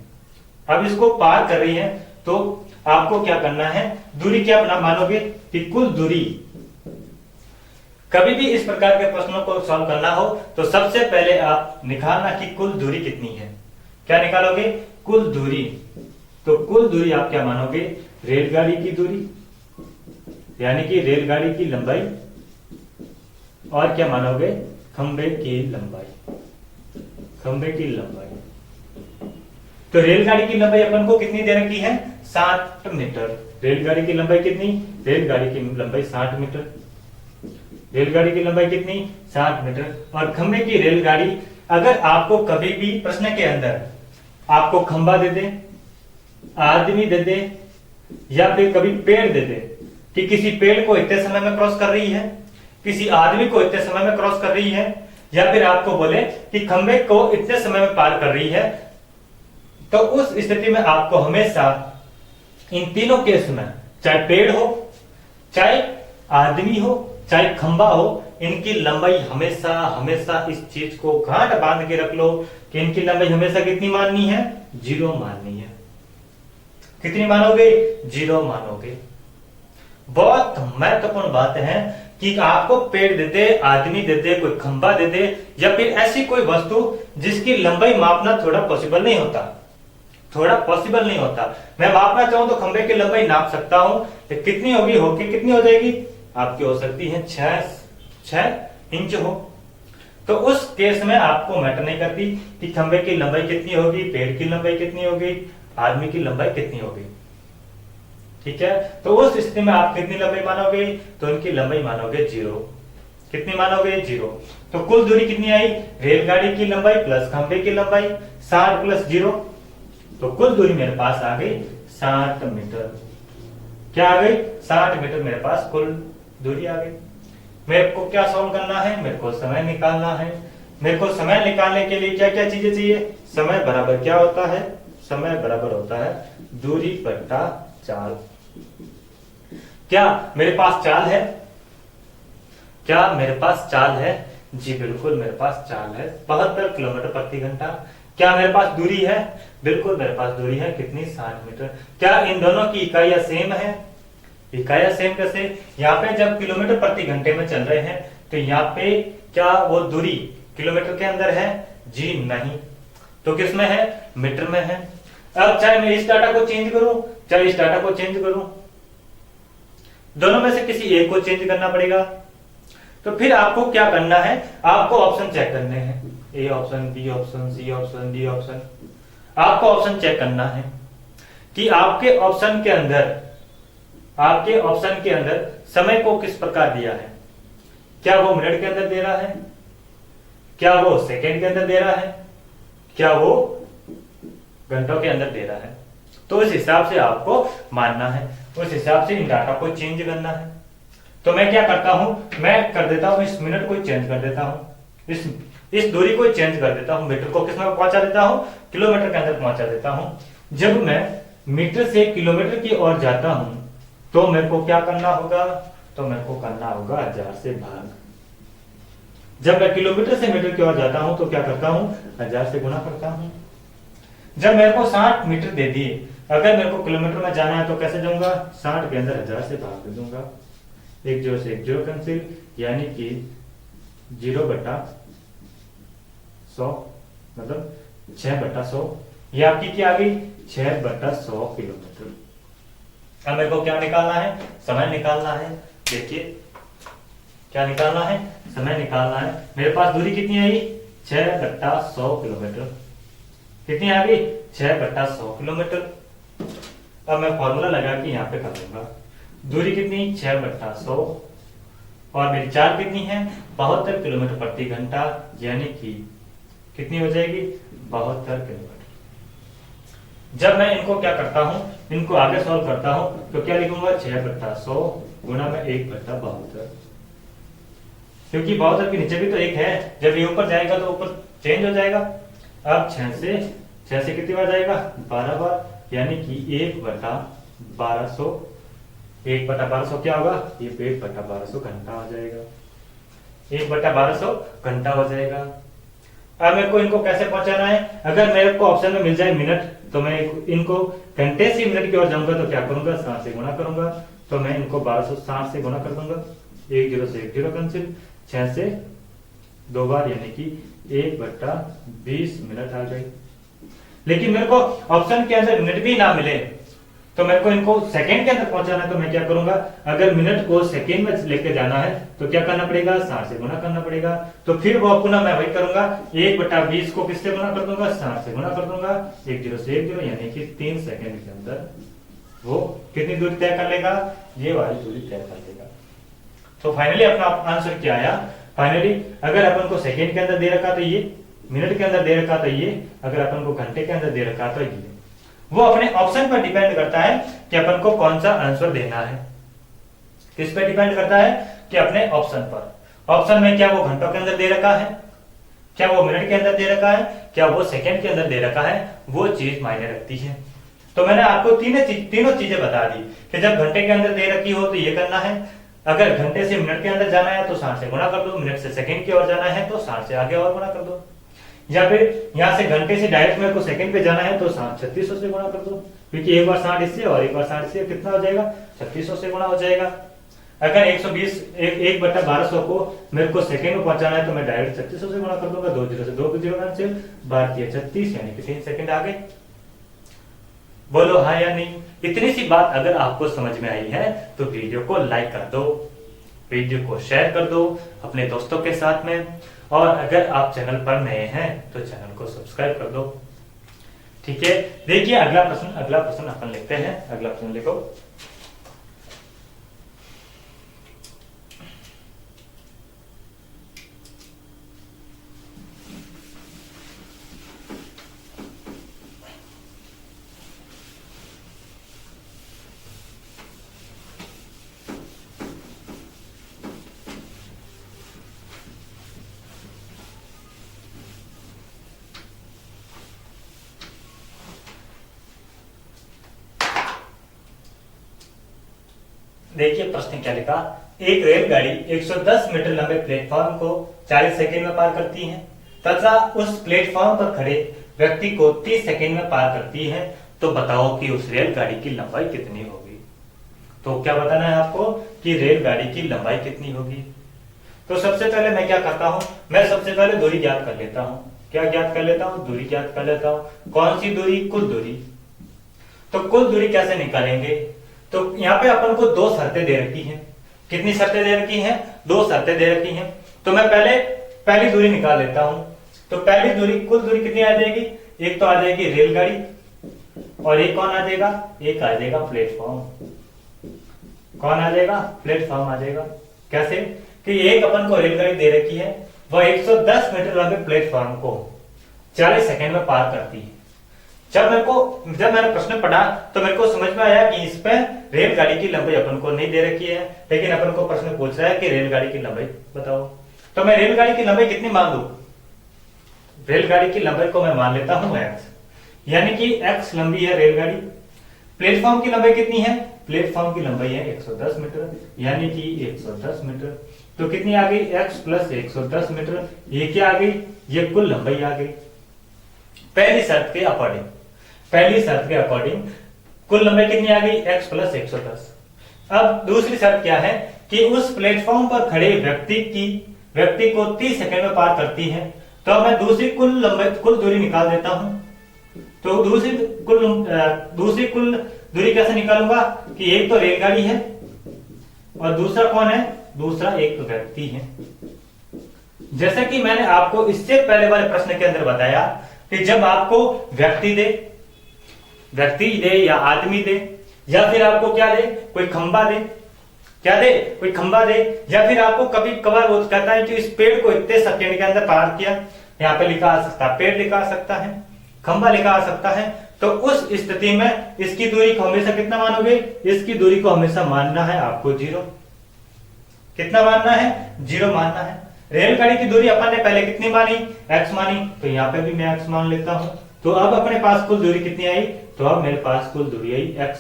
अब इसको पार कर रही है तो आपको क्या करना है, दूरी क्या बना मानोगे कि कुल दूरी। कभी भी इस प्रकार के प्रश्नों को सॉल्व करना हो तो सबसे पहले आप निकालना कि कुल दूरी कितनी है। क्या निकालोगे, कुल दूरी। तो कुल दूरी आप क्या मानोगे, रेलगाड़ी की दूरी यानी कि रेलगाड़ी की लंबाई, और क्या मानोगे, खंबे की लंबाई, खंबे की लंबाई। तो रेलगाड़ी की लंबाई अपन को कितनी दे रखी है, 60 मीटर। रेलगाड़ी की लंबाई कितनी, रेलगाड़ी की लंबाई 60 मीटर। रेलगाड़ी की लंबाई कितनी, 60 मीटर। और खंबे की रेलगाड़ी, अगर आपको कभी भी प्रश्न के अंदर आपको खंबा दे दे, आदमी दे दे, या फिर कभी पेड़ दे दे कि किसी पेड़ को इतने समय में क्रॉस कर रही है, किसी आदमी को इतने समय में क्रॉस कर रही है, या फिर आपको बोले कि खंबे को इतने समय में पार कर रही है, तो उस स्थिति में आपको हमेशा इन तीनों केस में, चाहे पेड़ हो, चाहे आदमी हो, चाहे खंबा हो, इनकी लंबाई हमेशा हमेशा इस चीज को गांठ बांध के रख लो कि इनकी लंबाई हमेशा कितनी माननी है, 0 माननी है। कितनी मानोगे, 0 मानोगे। बहुत महत्वपूर्ण बात है कि आपको पेड़ दे दे, आदमी दे दे, कोई खंबा दे दे, या फिर ऐसी कोई वस्तु जिसकी लंबाई मापना थोड़ा पॉसिबल नहीं होता, थोड़ा पॉसिबल नहीं होता। मैं मापना चाहूं तो खंबे की लंबाई नाप सकता हूं, तो कितनी होगी, होके कितनी हो जाएगी आपकी, हो सकती है 6 इंच हो। तो उस केस में आपको मैटर नहीं करती कि खंबे की लंबाई कितनी होगी, पेड़ की लंबाई कितनी होगी, आदमी की लंबाई कितनी होगी। ठीक है, तो उस स्थिति में आप कितनी लंबाई मानोगे, तो उनकी लंबाई मानोगे 0। कितनी मानोगे, 0। तो कुल दूरी कितनी आई, रेलगाड़ी की लंबाई प्लस खंबे की लंबाई, 60 प्लस 0, तो कुल दूरी मेरे पास आ गई 60 मीटर। क्या आ गई, 60 मीटर मेरे पास कुल दूरी आ गई। मेरे को क्या सॉल्व करना है, मेरे को समय निकालना है। मेरे को समय निकालने के लिए क्या क्या चीजें चाहिए, समय बराबर क्या होता है, समय बराबर होता है दूरी बट्टा चाल। क्या मेरे पास चाल है, क्या मेरे पास चाल है, जी बिल्कुल मेरे पास चाल है, 72 किलोमीटर प्रति घंटा। क्या मेरे पास दूरी है, बिल्कुल मेरे पास दूरी है, कितनी, 60 मीटर। क्या इन दोनों की इकाइयां सेम है, इकाइयां सेम कैसे, यहाँ पे जब किलोमीटर प्रति घंटे में चल रहे हैं तो यहाँ पे क्या वो दूरी किलोमीटर के अंदर है? जी नहीं। तो किस में है? मीटर में है। अब चाहे मैं इस डाटा को चेंज करूं, चाहे इस डाटा को चेंज करूं, दोनों में से किसी एक को चेंज करना पड़ेगा। तो फिर आपको क्या करना है? आपको ऑप्शन चेक करने हैं, A option, B option, C option, D option. आपको ऑप्शन चेक करना है कि आपके ऑप्शन के अंदर समय को किस प्रकार दिया है। क्या वो मिनट के अंदर दे रहा है? क्या वो सेकेंड के अंदर दे रहा है? क्या वो घंटों के अंदर दे रहा है? तो उस हिसाब से आपको मानना है, उस हिसाब से इन डाटा को चेंज करना है। तो मैं क्या करता हूं, मैं कर देता हूं इस मिनट को चेंज कर देता हूं, इस दूरी को चेंज कर देता हूं, मीटर को किस में पहुंचा देता हूं? किलोमीटर के अंदर पहुंचा देता हूं। जब मैं मीटर से किलोमीटर की ओर जाता हूं तो मेरे को क्या करना होगा? तो मेरे को करना होगा 1000 से भाग। जब मैं किलोमीटर से मीटर की ओर जाता हूं तो क्या करता हूं? 1000 से गुणा करता हूं। जब मेरे को 60 मीटर दे दिए, अगर मेरे को किलोमीटर में जाना है तो कैसे जाऊंगा? 60 के अंदर 1000 से भाग दे दूंगा। 1 0 से 1 0 कैंसिल, यानी कि 0/100 मतलब 6/100। ये आपकी क्या आ गई? 6/100 किलोमीटर। अब मेरे को क्या निकालना है? समय निकालना है। देखिए क्या निकालना है? समय निकालना है। मेरे पास दूरी कितनी आई? 6/100 किलोमीटर। कितनी आ गई? 6/100 किलोमीटर। अब मैं फॉर्मूला लगा के यहाँ पे कर दूंगा। दूरी कितनी? 6/100 और मेरी चाल कितनी है? 72 किलोमीटर प्रति घंटा, यानी कि कितनी हो जाएगी? 72 किलोमीटर। जब मैं इनको क्या करता हूं, इनको आगे सॉल्व करता हूं तो क्या लिखूंगा? 6/100 गुणा में 1/72, क्योंकि 72 के नीचे भी तो एक है। जब ये ऊपर जाएगा तो ऊपर चेंज हो जाएगा। अब 6 से कितनी बार जाएगा? 12 बार, यानी कि 1/1200। 1/1200 क्या होगा? ये 1/1200 घंटा हो जाएगा। 1/1200 घंटा हो जाएगा। अब मेरे को इनको कैसे पहुंचाना है? अगर मेरे को ऑप्शन में मिल जाए मिनट तो मैं इनको घंटे से मिनट की ओर जाऊंगा तो क्या करूंगा? 60 से गुणा करूंगा। तो मैं इनको 1260 से गुणा कर दूंगा। 1 0 से 1 0 कैंसिल, 6 से 2 बार, यानी कि 1/20 मिनट आ गई। लेकिन मेरे को ऑप्शन के अंदर मिनट भी ना मिले तो मेरे को इनको सेकंड के अंदर पहुंचाना है। तो मैं क्या करूंगा? अगर मिनट को सेकंड में लेके जाना है तो क्या करना पड़ेगा? 60 से गुणा करना पड़ेगा। तो फिर वो पुनः मैं वही करूंगा, 1/20 को किससे गुणा कर दूंगा? 60 से गुणा कर दूंगा। 1 0 से 1 0, यानी कि 3 सेकंड के अंदर वो कितनी दूरी तय कर लेगा? ये वाली दूरी तय कर लेगा। तो फाइनली अपना आंसर क्या आया? फाइनली अगर अपन को सेकंड के अंदर दे रखा तो ये, मिनट के अंदर दे रखा तो ये, अगर अपन को घंटे के अंदर दे रखा तो ये। वो अपने ऑप्शन पर डिपेंड करता है कि अपन को कौन सा आंसर देना है। किस पे डिपेंड करता है? कि अपने ऑप्शन पर। ऑप्शन में क्या वो घंटों के अंदर दे रखा है, क्या वो मिनट के अंदर दे रखा है, क्या वो सेकंड के अंदर दे रखा है, वो चीज मायने रखती है। तो मैंने आपको तीनों चीजें बता दी कि जब घंटे के अंदर दे रखी हो तो ये करना है, अगर घंटे से मिनट के अंदर जाना है तो 60 से गुणा कर दो, मिनट से सेकंड की ओर जाना है तो 60 से आगे और गुणा कर दो, या फिर यहां से घंटे से डायरेक्ट मेरे को सेकंड पे जाना है तो 3600 से गुणा कर दो, क्योंकि एक बार 60 इससे और एक बार 60 इससे, कितना हो जाएगा? 3600 से गुणा हो जाएगा। अगर 1/1200 को मेरे को सेकंड में पहुंचाना है तो मैं डायरेक्ट 3600 से गुणा कर दूंगा। 2 0 से 2 0 कैंसिल, भारतीय 36, यानी कि 3 सेकंड आ गए। बोलो हाँ या नहीं? इतनी सी बात अगर आपको समझ में आई है तो वीडियो को लाइक कर दो, वीडियो को शेयर कर दो अपने दोस्तों के साथ में, और अगर आप चैनल पर नए हैं तो चैनल को सब्सक्राइब कर दो। ठीक है, देखिए अगला प्रश्न अपन लिखते हैं। अगला प्रश्न लिखो। देखिए प्रश्न क्या लिखा। एक रेलगाड़ी 110 मीटर लंबे प्लेटफॉर्म को 40 सेकंड में पार करती है तथा उस प्लेटफॉर्म पर खड़े व्यक्ति को 30 सेकंड में पार करती है, तो बताओ कि उस रेलगाड़ी की लंबाई कितनी होगी। तो क्या बताना है आपको कि रेलगाड़ी की लंबाई कितनी होगी। तो सबसे पहले मैं क्या करता हूं, मैं सबसे पहले दूरी ज्ञात कर लेता हूं। क्या ज्ञात कर लेता हूं? दूरी ज्ञात कर लेता हूं। कौन सी दूरी? कुल दूरी। तो कुल दूरी कैसे निकालेंगे? तो यहाँ पे अपन को दो शर्तें दे रखी हैं। कितनी शर्तें दे रखी हैं? दो शर्तें दे रखी हैं। तो मैं पहले पहली दूरी निकाल लेता हूं। तो पहली दूरी, कुल दूरी कितनी आ जाएगी? एक तो आ जाएगी रेलगाड़ी, और एक कौन आ जाएगा? एक आ जाएगा प्लेटफॉर्म। कौन आ जाएगा? प्लेटफॉर्म आ जाएगा। कैसे? कि एक अपन को रेलगाड़ी दे रखी है, वह 110 मीटर लंबे प्लेटफॉर्म को 40 सेकंड में पार करती है। जब मैंने प्रश्न पढ़ा तो मेरे को समझ में आया कि इस पे रेलगाड़ी की लंबाई अपन को नहीं दे रखी है, लेकिन अपन को प्रश्न पूछ रहा है कि रेलगाड़ी की लंबाई बताओ। तो मैं रेलगाड़ी की लंबाई कितनी मान लूं? रेलगाड़ी की लंबाई को मैं मान लेता हूं x, यानी कि x लंबी है रेलगाड़ी। प्लेटफॉर्म की लंबाई कितनी है? प्लेटफॉर्म की लंबाई है 110 मीटर, यानी कि 110 मीटर। तो कितनी आ गई? x plus 110 meter. ये क्या आ गई? ये कुल लंबाई आ गई। पहली शर्त के अकॉर्डिंग कुल लंबाई कितनी आ गई? x plus 110। अब दूसरी शर्त क्या है कि उस प्लेटफॉर्म पर खड़े व्यक्ति को 30 सेकंड में पार करती है। तो मैं दूसरी कुल दूरी निकाल देता हूं। तो दूसरी कुल दूरी कैसे निकालूंगा? कि एक तो रेलगाड़ी है और दूसरा कौन है? दूसरा एक व्यक्ति है। जैसा कि मैंने आपको इससे पहले वाले प्रश्न के अंदर बताया कि जब आपको व्यक्ति दे या आदमी दे, या फिर आपको क्या दे? कोई खंबा दे। क्या दे? कोई खंबा दे। या फिर आपको कभी कभार वो कहता है कि इस पेड़ को इतने सेकंड के अंदर पार किया, यहाँ पे लिखा आ सकता है, पेड़ लिखा आ सकता है, खंबा लिखा आ सकता है। तो उस स्थिति में इसकी दूरी को हमेशा कितना मानोगे? इसकी दूरी को हमेशा मानना है आपको 0। कितना मानना है? 0 मानना है। रेलगाड़ी की दूरी अपन ने पहले कितनी मानी? x मानी। तो यहाँ पे भी मैं x मान लेता हूं। तो अब अपने पास कुल दूरी कितनी आई? तो अब मेरे पास कुल दूरी आई x।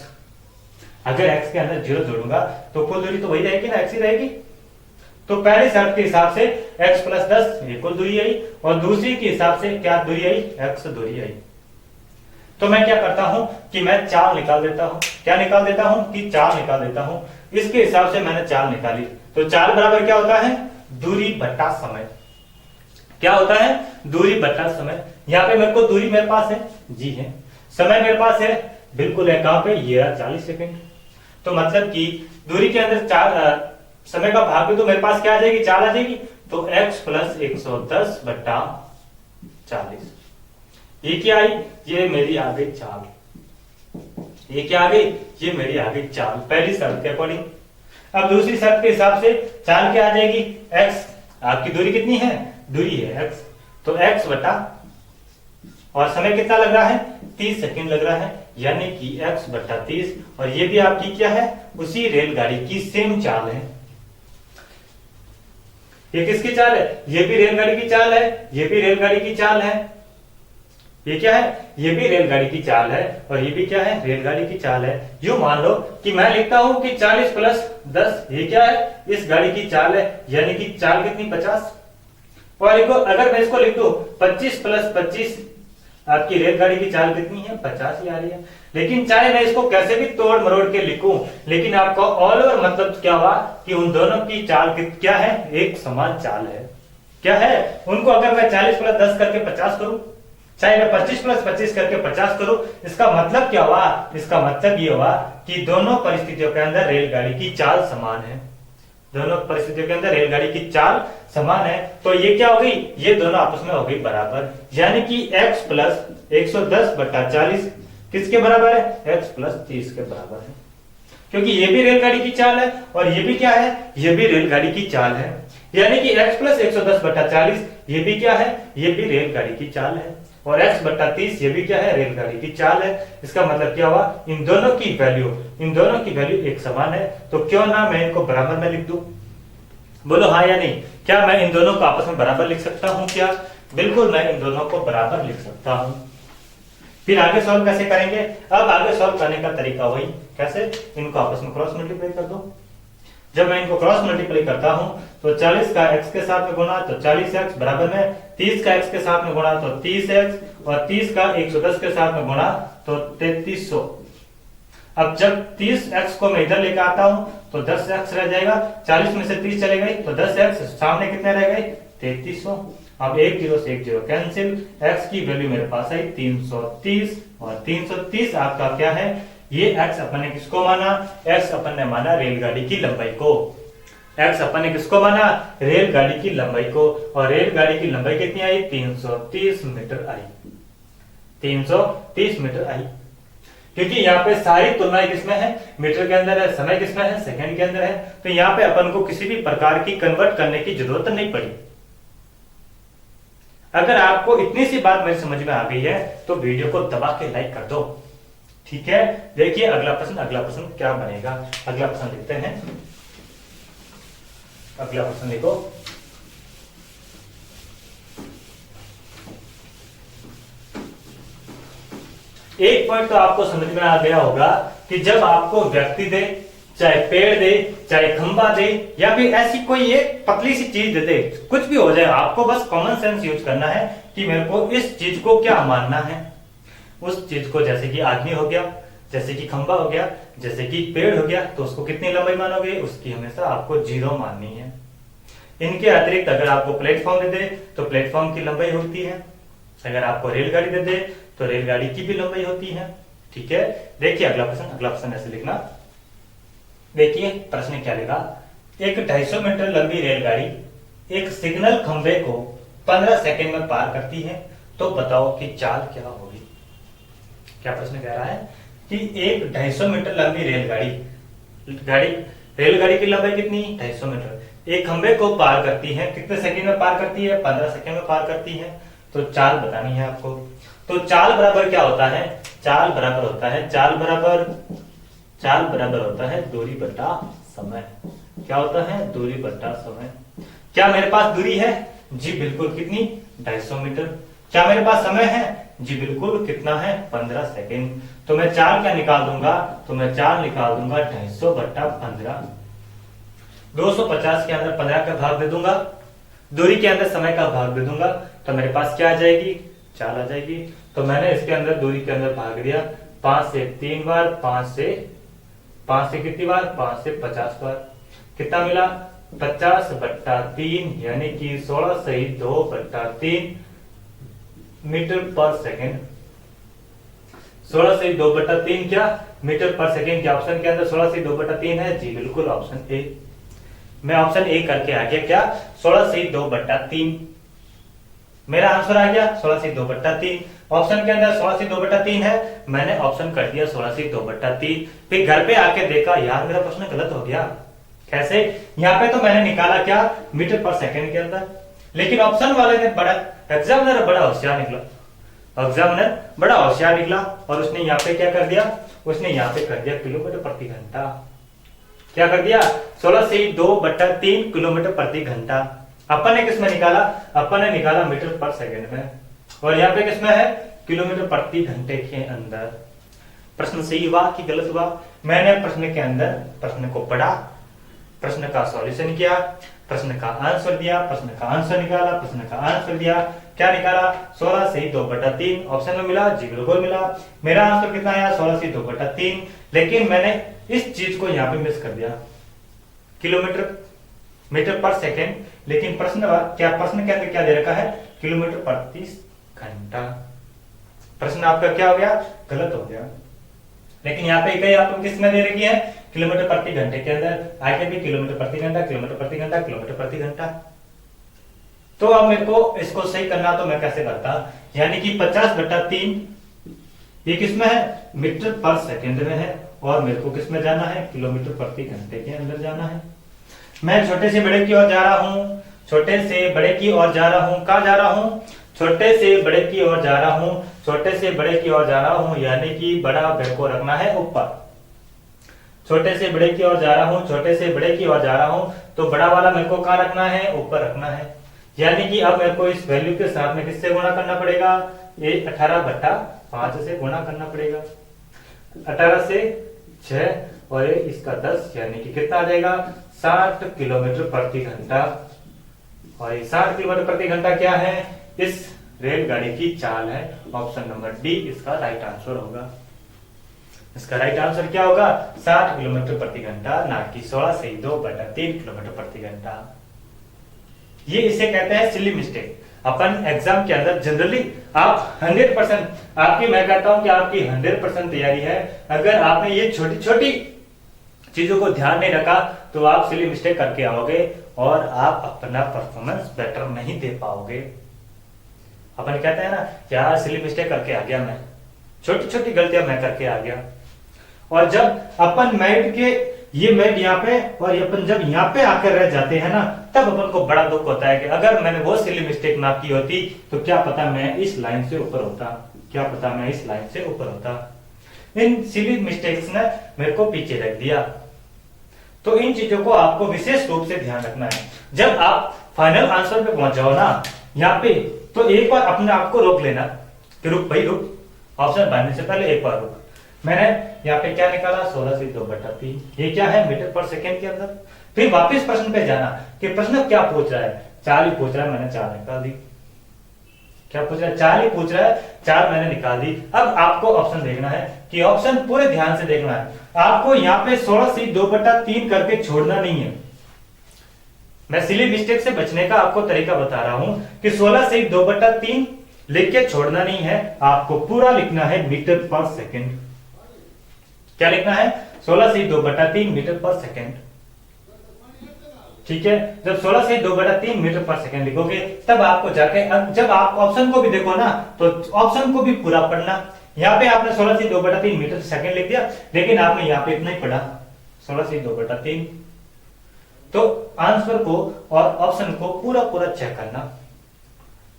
अगर x के अंदर 0 जोड़ूंगा तो कुल दूरी तो वही रहेगी ना, x ही रहेगी। तो पहली शर्त के हिसाब से x प्लस 10 ये कुल दूरी आई, और दूसरी के हिसाब से क्या दूरी आई? x दूरी आई। तो मैं क्या करता हूं कि मैं चाल निकाल देता हूं। क्या निकाल देता हूं? कि चाल निकाल देता हूं। इसके हिसाब से मैंने चाल निकाली। तो चाल बराबर क्या होता है? दूरी बटा समय। क्या होता है? दूरी बटा समय। यहाँ पे मेरे को दूरी मेरे पास है, जी है। समय मेरे पास है, बिल्कुल है। कहां पे? ये 40 सेकंड। तो मतलब कि दूरी के अंदर समय का भाग भी तो मेरे पास क्या आ जाएगी? चाल आ जाएगी। तो x प्लस 110 बटा 40। ये क्या आई? ये मेरी आ गई चाल। ये क्या आ गई? ये मेरी आ गई चाल, पहली शर्त के अकॉर्डिंग। अब दूसरी शर्त के हिसाब से चाल क्या आ जाएगी? x। आपकी दूरी कितनी है? दूरी है x। तो x बटा, और समय कितना लग रहा है? 30 सेकंड लग रहा है, यानी कि x बटा 30। और ये भी आपकी क्या है? उसी रेलगाड़ी की सेम चाल है। ये किसकी चाल है? ये भी रेलगाड़ी की चाल है, ये भी रेलगाड़ी की चाल है। ये क्या है? ये भी रेलगाड़ी की चाल है, और ये भी क्या है? रेलगाड़ी की चाल है। यूं मान लो कि मैं लिखता हूं कि 40 प्लस 10 ये क्या है? इस गाड़ी की चाल है, यानी कि चाल कितनी? 50। और अगर मैं इसको लिख दूं 25 प्लस 25, आपकी रेलगाड़ी की चाल कितनी है? 50 ही आ रही है। लेकिन चाहे मैं इसको कैसे भी तोड़ मरोड़ के लिखूं, लेकिन आपका ऑल ओवर मतलब क्या हुआ कि उन दोनों की चाल क्या है? एक समान चाल है। क्या है? उनको अगर मैं 40 प्लस 10 करके 50 करूं, चाहे मैं 25 प्लस 25 करके 50 करूं, इसका मतलब क्या हुआ? इसका मतलब ये हुआ कि दोनों परिस्थितियों के अंदर रेलगाड़ी की चाल समान है। दोनों परिस्थितियों के अंदर रेलगाड़ी की चाल समान है। तो ये क्या हो गई? ये दोनों आपस में हो गई बराबर, यानी कि x प्लस 110 बटा 40 किसके बराबर है? x प्लस 30 के बराबर है। क्योंकि ये भी रेलगाड़ी की चाल है, और ये भी क्या है? ये भी रेलगाड़ी की चाल है, यानी कि x प्लस 110 बटा 40 ये भी क्या है? ये भी रेलगाड़ी की चाल है। और x बटा 30 ये भी क्या है? रेलगाड़ी की चाल है। इसका मतलब क्या हुआ? इन दोनों की वैल्यू एक समान है। तो क्यों ना मैं इनको बराबर में लिख दूं? बोलो हाँ या नहीं? क्या मैं इन दोनों को आपस में बराबर लिख सकता हूं? क्या? बिल्कुल मैं इन दोनों को बराबर लिख सकता हूं। फिर आगे सॉल्व कैसे करेंगे? अब आगे सॉल्व करने का तरीका वही, कैसे? इनको आपस में क्रॉस मल्टीप्लाई कर दो। जब मैं इनको क्रॉस मल्टीप्लाई करता हूं तो 40 का x के साथ में गुणा तो 40x बराबर में 30 का x के साथ में गुणा तो 30x, और 30 का 110 के साथ में गुणा तो 3300। अब जब 30x को मैं इधर लेकर आता हूं तो 10x रह जाएगा, 40 में से 30 चले गए तो 10x, सामने कितने रह गए 3300। अब एक जीरो से एक जीरो कैंसिल, x की वैल्यू मेरे पास आई 330 और 330 आपका क्या है, ये x अपन ने किसको माना, x अपन ने माना रेलगाड़ी की लंबाई को, x अपन ने किसको माना, रेलगाड़ी की लंबाई को, और रेलगाड़ी की लंबाई कितनी आई 330 मीटर आई, 330 मीटर आई। क्योंकि यहाँ पे सारी तुलनाएं किसमें है, मीटर के अंदर है, समय किसमें है, सेकंड के अंदर है, तो यहाँ पे अपन को किसी भी प्रकार की कन्वर्ट करने की जरूरत नहीं पड़ी। अगर आपको इतनी सी बात मेरी समझ में आ गई है तो वीडियो को दबा के लाइक कर दो, ठीक है। देखिए अगला प्रश्न क्या बनेगा, अगला प्रश्न लिखते हैं, अगला प्रश्न लिखो। एक पॉइंट तो आपको समझ में आ गया होगा कि जब आपको व्यक्ति दे, चाहे पेड़ दे, चाहे खंबा दे, या फिर ऐसी कोई एक पतली सी चीज दे दे, कुछ भी हो जाए, आपको बस कॉमन सेंस यूज करना है कि मेरे को इस चीज को क्या मानना है। उस चीज को जैसे कि आदमी हो गया, जैसे कि खंबा हो गया, जैसे कि पेड़ हो गया, तो उसको कितनी लंबाई मानोगे, उसकी हमेशा आपको 0 माननी है। इनके अतिरिक्त अगर आपको प्लेटफॉर्म दे दे तो प्लेटफॉर्म की लंबाई होती है, अगर आपको रेलगाड़ी दे दे तो रेलगाड़ी की भी लंबाई होती है, ठीक है। देखिए अगला प्रश्न ऐसे लिखना। देखिए प्रश्न क्या लिखा, एक 250 मीटर लंबी रेलगाड़ी एक सिग्नल खंबे को 15 सेकंड में पार करती है, तो बताओ कि चाल क्या होगी। क्या प्रश्न कह रहा है कि एक 250 मीटर लंबी रेलगाड़ी की लंबाई कितनी, 250 मीटर, एक खंबे को पार करती है, कितने सेकंड में पार करती है, 15 सेकंड में पार करती है, तो चाल बतानी है आपको। तो चाल बराबर क्या होता है, चाल बराबर होता है दूरी बटा समय। क्या होता है, दूरी बटा समय। क्या मेरे पास दूरी है, जी बिल्कुल, कितनी, 250 मीटर। क्या मेरे पास समय है, जी बिल्कुल, कितना है, 15 सेकेंड। तो मैं चाल क्या निकाल दूंगा, तो मैं चाल निकाल दूंगा 250 बटा 15। 250 के अंदर 15 का भाग दे दूंगा, दूरी के अंदर समय का भाग दे दूंगा, तो मेरे पास क्या आ जाएगी, चाल आ जाएगी। तो मैंने इसके अंदर दूरी के अंदर भाग दिया, 5 से 3 बार, 5 से कितनी बार, 5 से 50 बार, कितना मिला, 50 बट्टा 3, यानी कि 16 सही 2 बट्टा 3 मीटर पर सेकेंड। 16 से 2 बट्टा 3 क्या, मीटर पर सेकेंड। क्या ऑप्शन के अंदर 16 से 2 बट्टा 3 है, जी बिल्कुल ऑप्शन ए। मैं ऑप्शन ए करके आ गया, क्या, 16 से 2 बट्टा 3, मेरा आंसर आ गया 16 से 2 बट्टा 3। ऑप्शन के अंदर 16 से 2 बट्टा 3 है, मैंने ऑप्शन कर दिया 16 से 2 बट्टा 3। फिर घर पे आके देखा, यार मेरा प्रश्न गलत हो गया। कैसे, यहाँ पे तो मैंने निकाला क्या, मीटर पर सेकंड के अंदर, लेकिन ऑप्शन वाले ने एग्जामिनर बड़ा होशियार निकला और उसने यहाँ पे क्या कर दिया, उसने यहाँ पे कर दिया किलोमीटर प्रति घंटा। क्या कर दिया, 16 से 2 बट्टा 3 किलोमीटर प्रति घंटा। अपन ने किसमें निकाला, अपन ने निकाला मीटर पर सेकंड में, और यहाँ पे किसमें है, किलोमीटर प्रति घंटे के अंदर। प्रश्न सही हुआ कि गलत हुआ। मैंने प्रश्न के अंदर प्रश्न को पढ़ा, प्रश्न का सॉल्यूशन किया, प्रश्न का आंसर दिया, प्रश्न का आंसर निकाला, प्रश्न का आंसर दिया। क्या निकाला, 16 से 2 बट्टा 3 ऑप्शन में मिला, जी बिल्कुल मिला। मेरा आंसर कितना आया, 16 से 2 बट्टा 3। लेकिन मैंने इस चीज को यहाँ पे मिस कर दिया, मीटर पर सेकेंड। लेकिन प्रश्न के अंदर क्या दे रखा है, किलोमीटर प्रति घंटा। प्रश्न आपका क्या हो गया, गलत हो गया। लेकिन यहाँ पे कहीं आपको किस में दे रखी है, किलोमीटर प्रति घंटे के अंदर, आगे भी किलोमीटर प्रति घंटा, किलोमीटर प्रति घंटा, किलोमीटर प्रति घंटा। तो अब मेरे को इसको सही करना, तो मैं कैसे करता, यानी कि 50 बट्टा 3 ये किसमें है, मीटर पर सेकेंड में है, और मेरे को किसमें जाना है, किलोमीटर प्रति घंटे के अंदर जाना है। मैं छोटे से बड़े की ओर जा रहा हूं, छोटे से बड़े की ओर जा रहा हूं, कहां जा रहा हूं, छोटे से बड़े की ओर जा रहा हूं, छोटे से बड़े की ओर जा रहा हूं, यानी कि बड़ा मेरे को रखना है ऊपर। छोटे से बड़े की ओर जा रहा हूं, छोटे से बड़े की ओर जा रहा हूं, तो बड़ा वाला मेरे को कहां रखना है, ऊपर रखना है। यानी कि अब मेरे को इस वैल्यू के साथ में किससे गुणा करना पड़ेगा, ये 18 बट्टा 5 से गुणा करना पड़ेगा। 18 से 6 और इसका 10, यानी कि कितना आ जाएगा, 60 किलोमीटर प्रति घंटा। और ये 60 किलोमीटर प्रति घंटा क्या है, इस रेलगाड़ी की चाल है। ऑप्शन नंबर डी इसका राइट आंसर होगा। इसका राइट आंसर क्या होगा? 60 किलोमीटर प्रति घंटा, ना कि 16 से 2/3 किलोमीटर प्रति घंटा। ये इसे कहते हैं सिली मिस्टेक। अपन एग्जाम के अंदर जनरली आप 100% आपकी, मैं कहता हूं कि आपकी 100% तैयारी है। अगर आपने ये छोटी छोटी चीजों को ध्यान नहीं रखा तो आप सिली मिस्टेक करके आओगे और आप अपना परफॉर्मेंस बेटर नहीं दे पाओगे। अपन कहते हैं ना कि यार सिली मिस्टेक करके आ गया, मैं छोटी छोटी गलतियां मैं करके आ गया। और जब अपन मैट के ये मैट यहाँ पे और अपन जब यहाँ पे आकर रह जाते हैं ना, तब अपन को बड़ा दुख होता है कि अगर मैंने वो सिली मिस्टेक ना की होती तो क्या पता मैं इस लाइन से ऊपर होता, क्या पता मैं इस लाइन से ऊपर होता। इन सिली मिस्टेक्स ने मेरे को पीछे रख दिया। तो इन चीजों को आपको विशेष रूप से ध्यान रखना है। जब आप फाइनल आंसर पे पहुंच जाओ ना यहाँ पे, तो एक बार अपने आप को रोक लेना कि रुक भाई रुक, ऑप्शन भरने से पहले एक बार रुक। मैंने यहाँ पे क्या निकाला? 16 से 2/3। ये क्या है? मीटर पर सेकेंड के अंदर। फिर वापस प्रश्न पे जाना कि प्रश्न क्या पूछ रहा है। 4 ही पूछ रहा है, मैंने 4 निकाल दी। क्या पूछ रहा है? 4 ही पूछ रहा है, 4 मैंने निकाल दी। अब आपको ऑप्शन देखना है कि ऑप्शन पूरे ध्यान से देखना है। आपको यहाँ पे 16 से 2/3 करके छोड़ना नहीं है। मैं सिली मिस्टेक से बचने का आपको तरीका बता रहा हूं कि 16 से 2/3 लिख छोड़ना नहीं है, आपको पूरा लिखना है मीटर पर सेकेंड। क्या लिखना है? 16 से 2/3 मीटर पर सेकेंड। ठीक है, जब 16 से 2/3 मीटर पर सेकेंड लिखोगे तब आपको जाके, जब आप ऑप्शन को भी देखो ना तो ऑप्शन को भी पूरा पढ़ना। यहाँ पे आपने 16 से 2/3 मीटर सेकेंड लिख दिया, लेकिन आपने यहाँ पे इतना ही पढ़ा 16 से 2/3। तो आंसर को और ऑप्शन को पूरा पूरा चेक करना,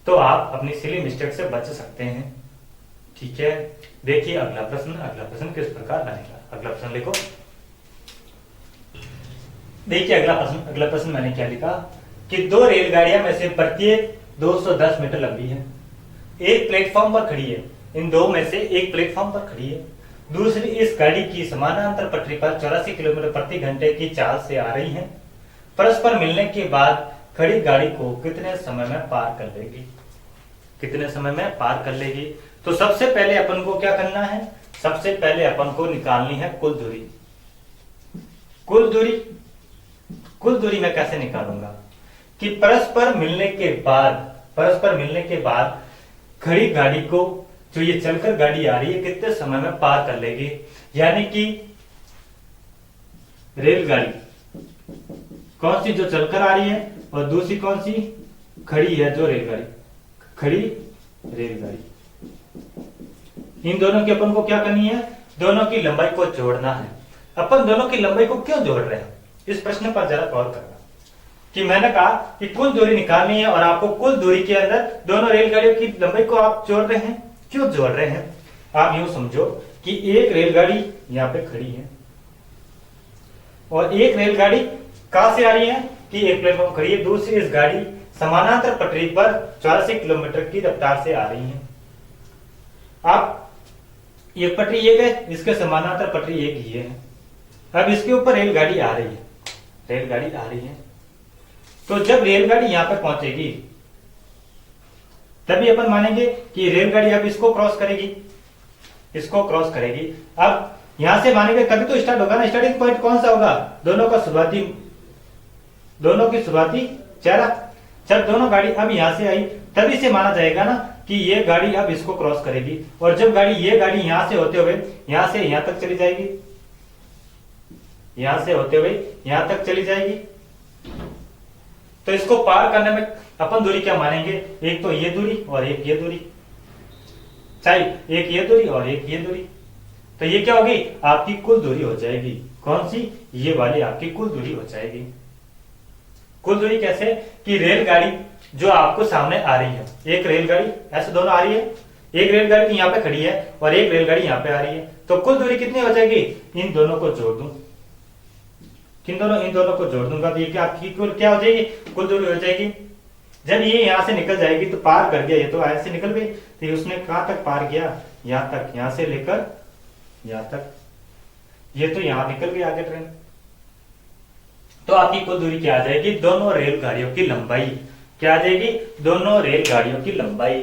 तो आप अपनी सिली मिस्टेक से बच सकते हैं। ठीक है, देखिए अगला प्रश्न किस प्रकार बनेगा। अगला प्रश्न लिखो। देखिए अगला प्रश्न मैंने क्या लिखा कि 2 रेलगाड़ियां में से प्रत्येक 210 मीटर लंबी है, एक प्लेटफॉर्म पर खड़ी है। इन दो में से एक प्लेटफॉर्म पर खड़ी है, दूसरी इस गाड़ी की समानांतर पटरी पर 84 किलोमीटर प्रति घंटे की चाल से आ रही है। परस्पर मिलने के बाद खड़ी गाड़ी को कितने समय में पार कर लेगी? कितने समय में पार कर लेगी? तो सबसे पहले अपन को क्या करना है? सबसे पहले अपन को निकालनी है कुल दूरी। कुल दूरी मैं कैसे निकालूंगा कि परस्पर मिलने के बाद खड़ी गाड़ी को, जो ये चलकर गाड़ी आ रही है, कितने समय में पार कर लेगी। यानी कि रेलगाड़ी कौन सी? जो चलकर आ रही है, और दूसरी कौन सी? खड़ी है जो रेलगाड़ी, खड़ी रेलगाड़ी। इन दोनों की अपन को क्या करनी है? दोनों की लंबाई को जोड़ना है। अपन दोनों की लंबाई को क्यों जोड़ रहे हैं? इस प्रश्न पर जरा गौर करना कि मैंने कहा कि कुल दूरी निकालनी है और आपको कुल दूरी के अंदर दोनों रेलगाड़ियों की लंबाई को आप जोड़ रहे हैं। क्यों जोड़ रहे हैं? आप यूं समझो कि एक रेलगाड़ी यहां पे खड़ी है और एक रेलगाड़ी कहां से आ रही है कि एक प्लेटफॉर्म खड़ी है, दूसरी इस गाड़ी समानांतर पटरी पर 84 किलोमीटर की रफ्तार से आ रही है। आप ये पटरी एक है, इसके समानांतर पटरी एक ही है। अब इसके ऊपर रेलगाड़ी आ रही है, तो जब रेलगाड़ी यहां पे पहुंचेगी तभी अपन मानेंगे कि रेलगाड़ी अब इसको क्रॉस करेगी। अब यहां से मानेंगे तभी तो स्टार्ट होगा ना। स्टार्टिंग पॉइंट कौन सा होगा? दोनों की शुरुआती चेहरा। जब दोनों गाड़ी अब यहां से आई तभी से माना जाएगा ना कि ये गाड़ी अब इसको क्रॉस करेगी। और जब ये गाड़ी यहां से होते हुए यहां से यहां तक चली जाएगी, यहां से होते हुए यहां तक चली जाएगी, तो इसको पार करने में अपन दूरी क्या मानेंगे? एक तो ये दूरी और एक ये दूरी, चाहे एक ये दूरी और एक ये दूरी। तो ये क्या होगी? आपकी कुल दूरी हो जाएगी। कौन सी? ये वाली आपकी कुल दूरी हो जाएगी। कुल दूरी कैसे? कि रेलगाड़ी जो आपको सामने आ रही है, एक रेलगाड़ी ऐसे दोनों आ रही है, एक रेलगाड़ी यहाँ पे खड़ी है और एक रेलगाड़ी यहाँ पे आ रही है, तो कुल दूरी कितनी हो जाएगी? इन दोनों को जोड़ दूं, इन दोनों को जोड़ दूंगा तो ये आपकी कुल क्या हो जाएगी? कुल दूरी हो जाएगी। जब ये यहां से निकल जाएगी तो पार कर गया, ये तो ऐसे निकल गई, तो उसने कहां तक पार किया? यहां तक, यहां से लेकर यहां तक, ये तो यहां निकल गई आगे ट्रेन। तो आपकी कुल दूरी क्या आ जाएगी? दोनों रेलगाड़ियों की लंबाई क्या आ जाएगी? दोनों रेलगाड़ियों की लंबाई।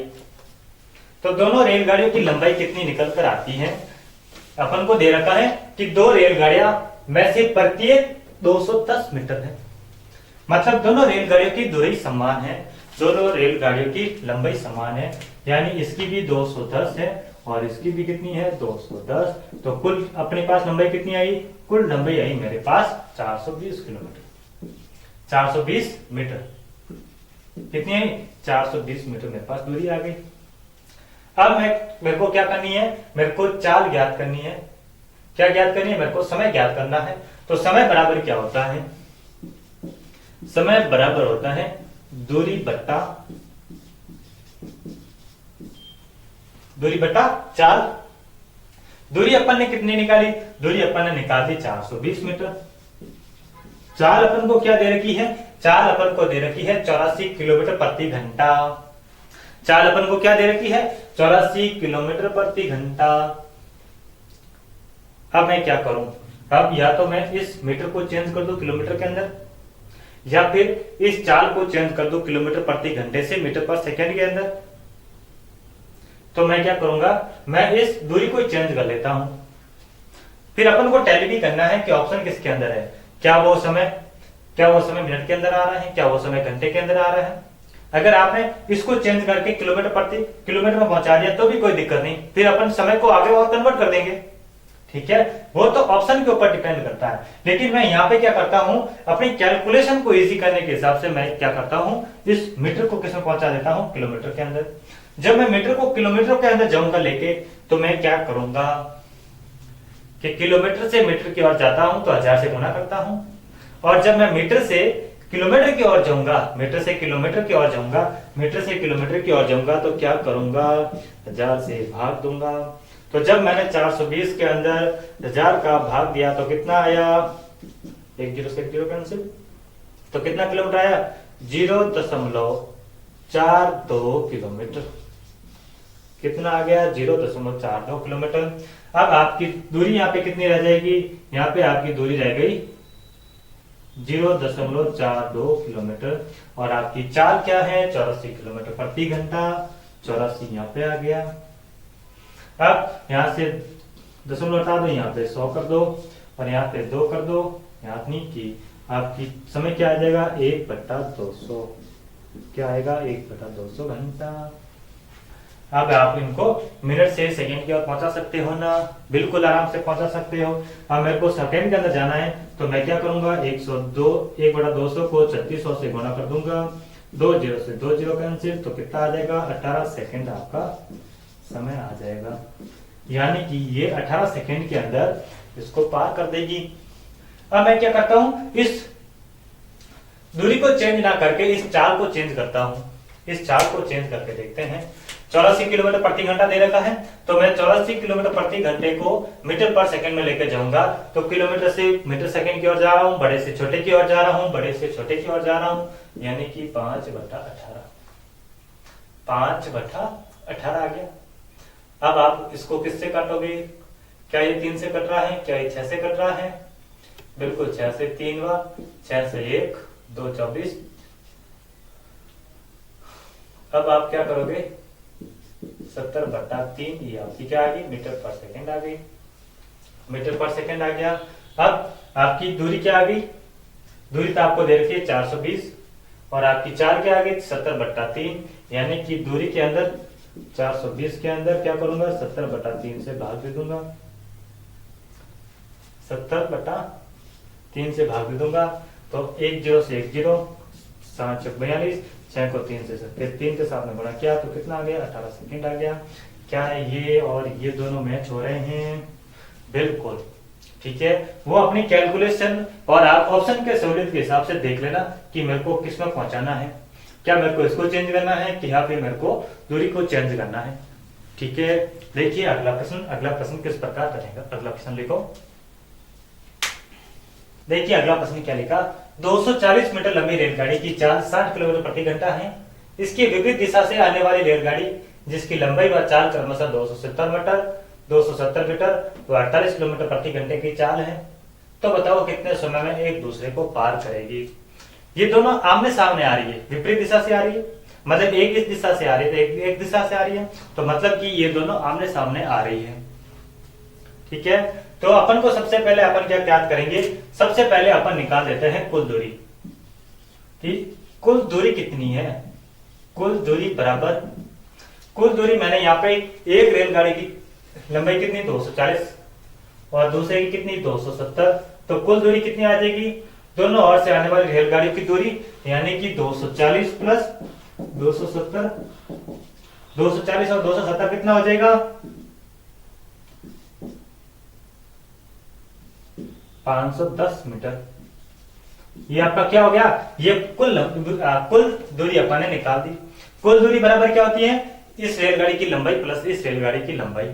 तो दोनों रेलगाड़ियों की लंबाई कितनी निकल कर आती है? अपन को दे रखा है कि दो रेलगाड़ियां में से प्रत्येक 210 मीटर है, मतलब दोनों रेलगाड़ियों की दूरी समान है, दोनों रेलगाड़ियों की लंबाई समान है, यानी इसकी भी 210 है और इसकी भी कितनी है 210। तो कुल अपने पास लंबाई कितनी आई, कुल लंबाई आई मेरे पास 420 किलोमीटर, 420 मीटर। कितनी आई, 420 मीटर मेरे पास दूरी आ गई। अब मेरे को क्या करनी है, मेरे को चाल ज्ञात करनी है। क्या ज्ञात करनी है, मेरे को समय ज्ञात करना है। तो समय बराबर क्या होता है, समय बराबर होता है दूरी बट्टा चाल। दूरी अपन ने कितनी निकाली, दूरी अपन ने निकाल दी 420 मीटर। चाल अपन को क्या दे रखी है, चाल अपन को दे रखी है 84 किलोमीटर प्रति घंटा। चाल अपन को क्या दे रखी है, 84 किलोमीटर प्रति घंटा। अब मैं क्या करूं, अब या तो मैं इस मीटर को चेंज कर दूं किलोमीटर के अंदर, या फिर इस चाल को चेंज कर दूं किलोमीटर प्रति घंटे से मीटर पर सेकंड के अंदर। तो मैं क्या करूंगा, मैं इस दूरी को चेंज कर लेता हूं। फिर अपन को टैली भी करना है कि ऑप्शन किसके अंदर है, क्या वो समय मिनट के अंदर आ रहा है, क्या वो समय घंटे के अंदर आ रहा है। अगर आपने इसको चेंज करके किलोमीटर में पहुंचा दिया तो भी कोई दिक्कत नहीं, फिर अपन समय को आगे और कन्वर्ट कर देंगे, ठीक है। वो तो ऑप्शन के ऊपर डिपेंड करता है। लेकिन मैं यहाँ पे क्या करता हूं, अपनी कैलकुलेशन को इजी करने के हिसाब से मैं क्या करता हूं, इस मीटर को किसमें पहुंचा देता हूं, किलोमीटर के अंदर। जब मैं मीटर को किलोमीटर के अंदर जाऊंगा लेके, तो मैं क्या करूंगा कि किलोमीटर से मीटर की ओर जाता हूं तो 1000 से गुना करता हूं, और जब मैं मीटर से किलोमीटर की ओर जाऊंगा, मीटर से किलोमीटर की ओर जाऊंगा तो क्या करूंगा, 1000 से भाग दूंगा। तो जब मैंने 420 के अंदर 1000 का भाग दिया तो कितना आया, 1 0 से 1 0 कैंसिल, तो कितना किलोमीटर आया, 0.42 किलोमीटर। कितना आ गया, 0.42 किलोमीटर। अब आपकी दूरी यहाँ पे कितनी रह जाएगी, यहाँ पे आपकी दूरी रह गई 0.42 किलोमीटर, और आपकी चाल क्या है, 84 किलोमीटर प्रति घंटा। 84 यहाँ पे आ गया। अब यहां से दशमलव हटा दो, यहाँ पे 100 कर दो, और यहाँ पे 2 कर दो, याद नहीं की आपकी समय क्या आ जाएगा, 1/200। क्या आएगा, 1/200 घंटा। अब आप इनको मिनट से सेकंड की ओर पहुंचा सकते हो ना, बिल्कुल आराम से पहुंचा सकते हो। अब मेरे को सेकंड के अंदर जाना है तो मैं क्या करूंगा, 1/200 को 3600 से गुणा कर दूंगा, 2 0 से 2 0 कैंसिल, तो कितना आ जाएगा, 18 सेकंड आपका समय आ जाएगा। यानी कि ये 18 सेकंड के अंदर इसको पार कर देगी। अब मैं क्या करता हूं, इस दूरी को चेंज ना करके इस चाल को चेंज करता हूं। इस चाल को चेंज करके देखते हैं। 84 किलोमीटर प्रति घंटा दे रखा है, तो मैं 84 किलोमीटर प्रति घंटे को मीटर पर सेकंड में लेकर जाऊंगा। तो किलोमीटर से मीटर सेकंड की ओर जा रहा हूं, बड़े से छोटे की ओर जा रहा हूं, बड़े से छोटे की ओर जा रहा हूं, यानी कि 5/18 5/18 आ गया। अब आप इसको किससे काटोगे, क्या ये 3 से कट रहा है, क्या ये 6 से कट रहा है, बिल्कुल 6 से 3 हुआ, 6 से 1 2 24। अब आप क्या करोगे, 70/3, ये आपकी क्या आ गई, मीटर पर सेकंड आ गई, मीटर पर सेकंड आ गया। अब आपकी दूरी क्या आ गई, दूरी तो आपको दे रखी है 420, और आपकी चाल क्या आ गई, 70/3, यानी कि दूरी के अंदर 420 के अंदर क्या करूंगा, 70/3 से भाग दे दूंगा, 70/3 से भाग दे दूंगा। तो 1 0 से 1 0, 7 42, 6 को 3 से 3 के साथ में गुणा किया तो कितना आ गया, 18 सेकंड आ गया। क्या ये और ये दोनों मैच हो रहे हैं, बिल्कुल ठीक है। वो अपनी कैलकुलेशन और आप ऑप्शन के सहूलियत के हिसाब से देख लेना कि मेरे को किस में पहुंचाना है, क्या मेरे को इसको चेंज करना है कि या फिर मेरे को दूरी को चेंज करना है, ठीक है। देखिए अगला प्रश्न किस प्रकार रहेगा। अगला प्रश्न लिखो, देखिए अगला प्रश्न क्या लिखा, 240 मीटर लंबी रेलगाड़ी की चाल 60 किलोमीटर प्रति घंटा है। इसकी विपरीत दिशा से आने वाली रेलगाड़ी जिसकी लंबाई व चाल क्रमशः 270 मीटर 270 मीटर तो 48 किलोमीटर प्रति घंटे की चाल है, तो बताओ कितने समय में एक दूसरे को पार करेगी। ये दोनों आमने सामने आ रही है, विपरीत दिशा से आ रही है, मतलब एक इस दिशा से आ रही है तो एक दिशा से आ रही है, तो मतलब कि ये दोनों आमने सामने आ रही है, ठीक है, तो अपन को सबसे पहले अपन क्या ज्ञात करेंगे, सबसे पहले अपन निकाल देते हैं कुल दूरी कि कुल दूरी कितनी है। कुल दूरी बराबर, कुल दूरी मैंने यहाँ पे एक रेलगाड़ी की लंबाई कितनी 240 और दूसरे की कितनी 270, तो कुल दूरी कितनी आ जाएगी, दोनों ओर से आने वाली रेलगाड़ियों की दूरी यानी कि 240 प्लस 270, 240 और 270 कितना हो जाएगा 510 मीटर। ये आपका क्या हो गया, ये कुल दूरी अपन ने निकाल दी। कुल दूरी बराबर क्या होती है, इस रेलगाड़ी की लंबाई प्लस इस रेलगाड़ी की लंबाई।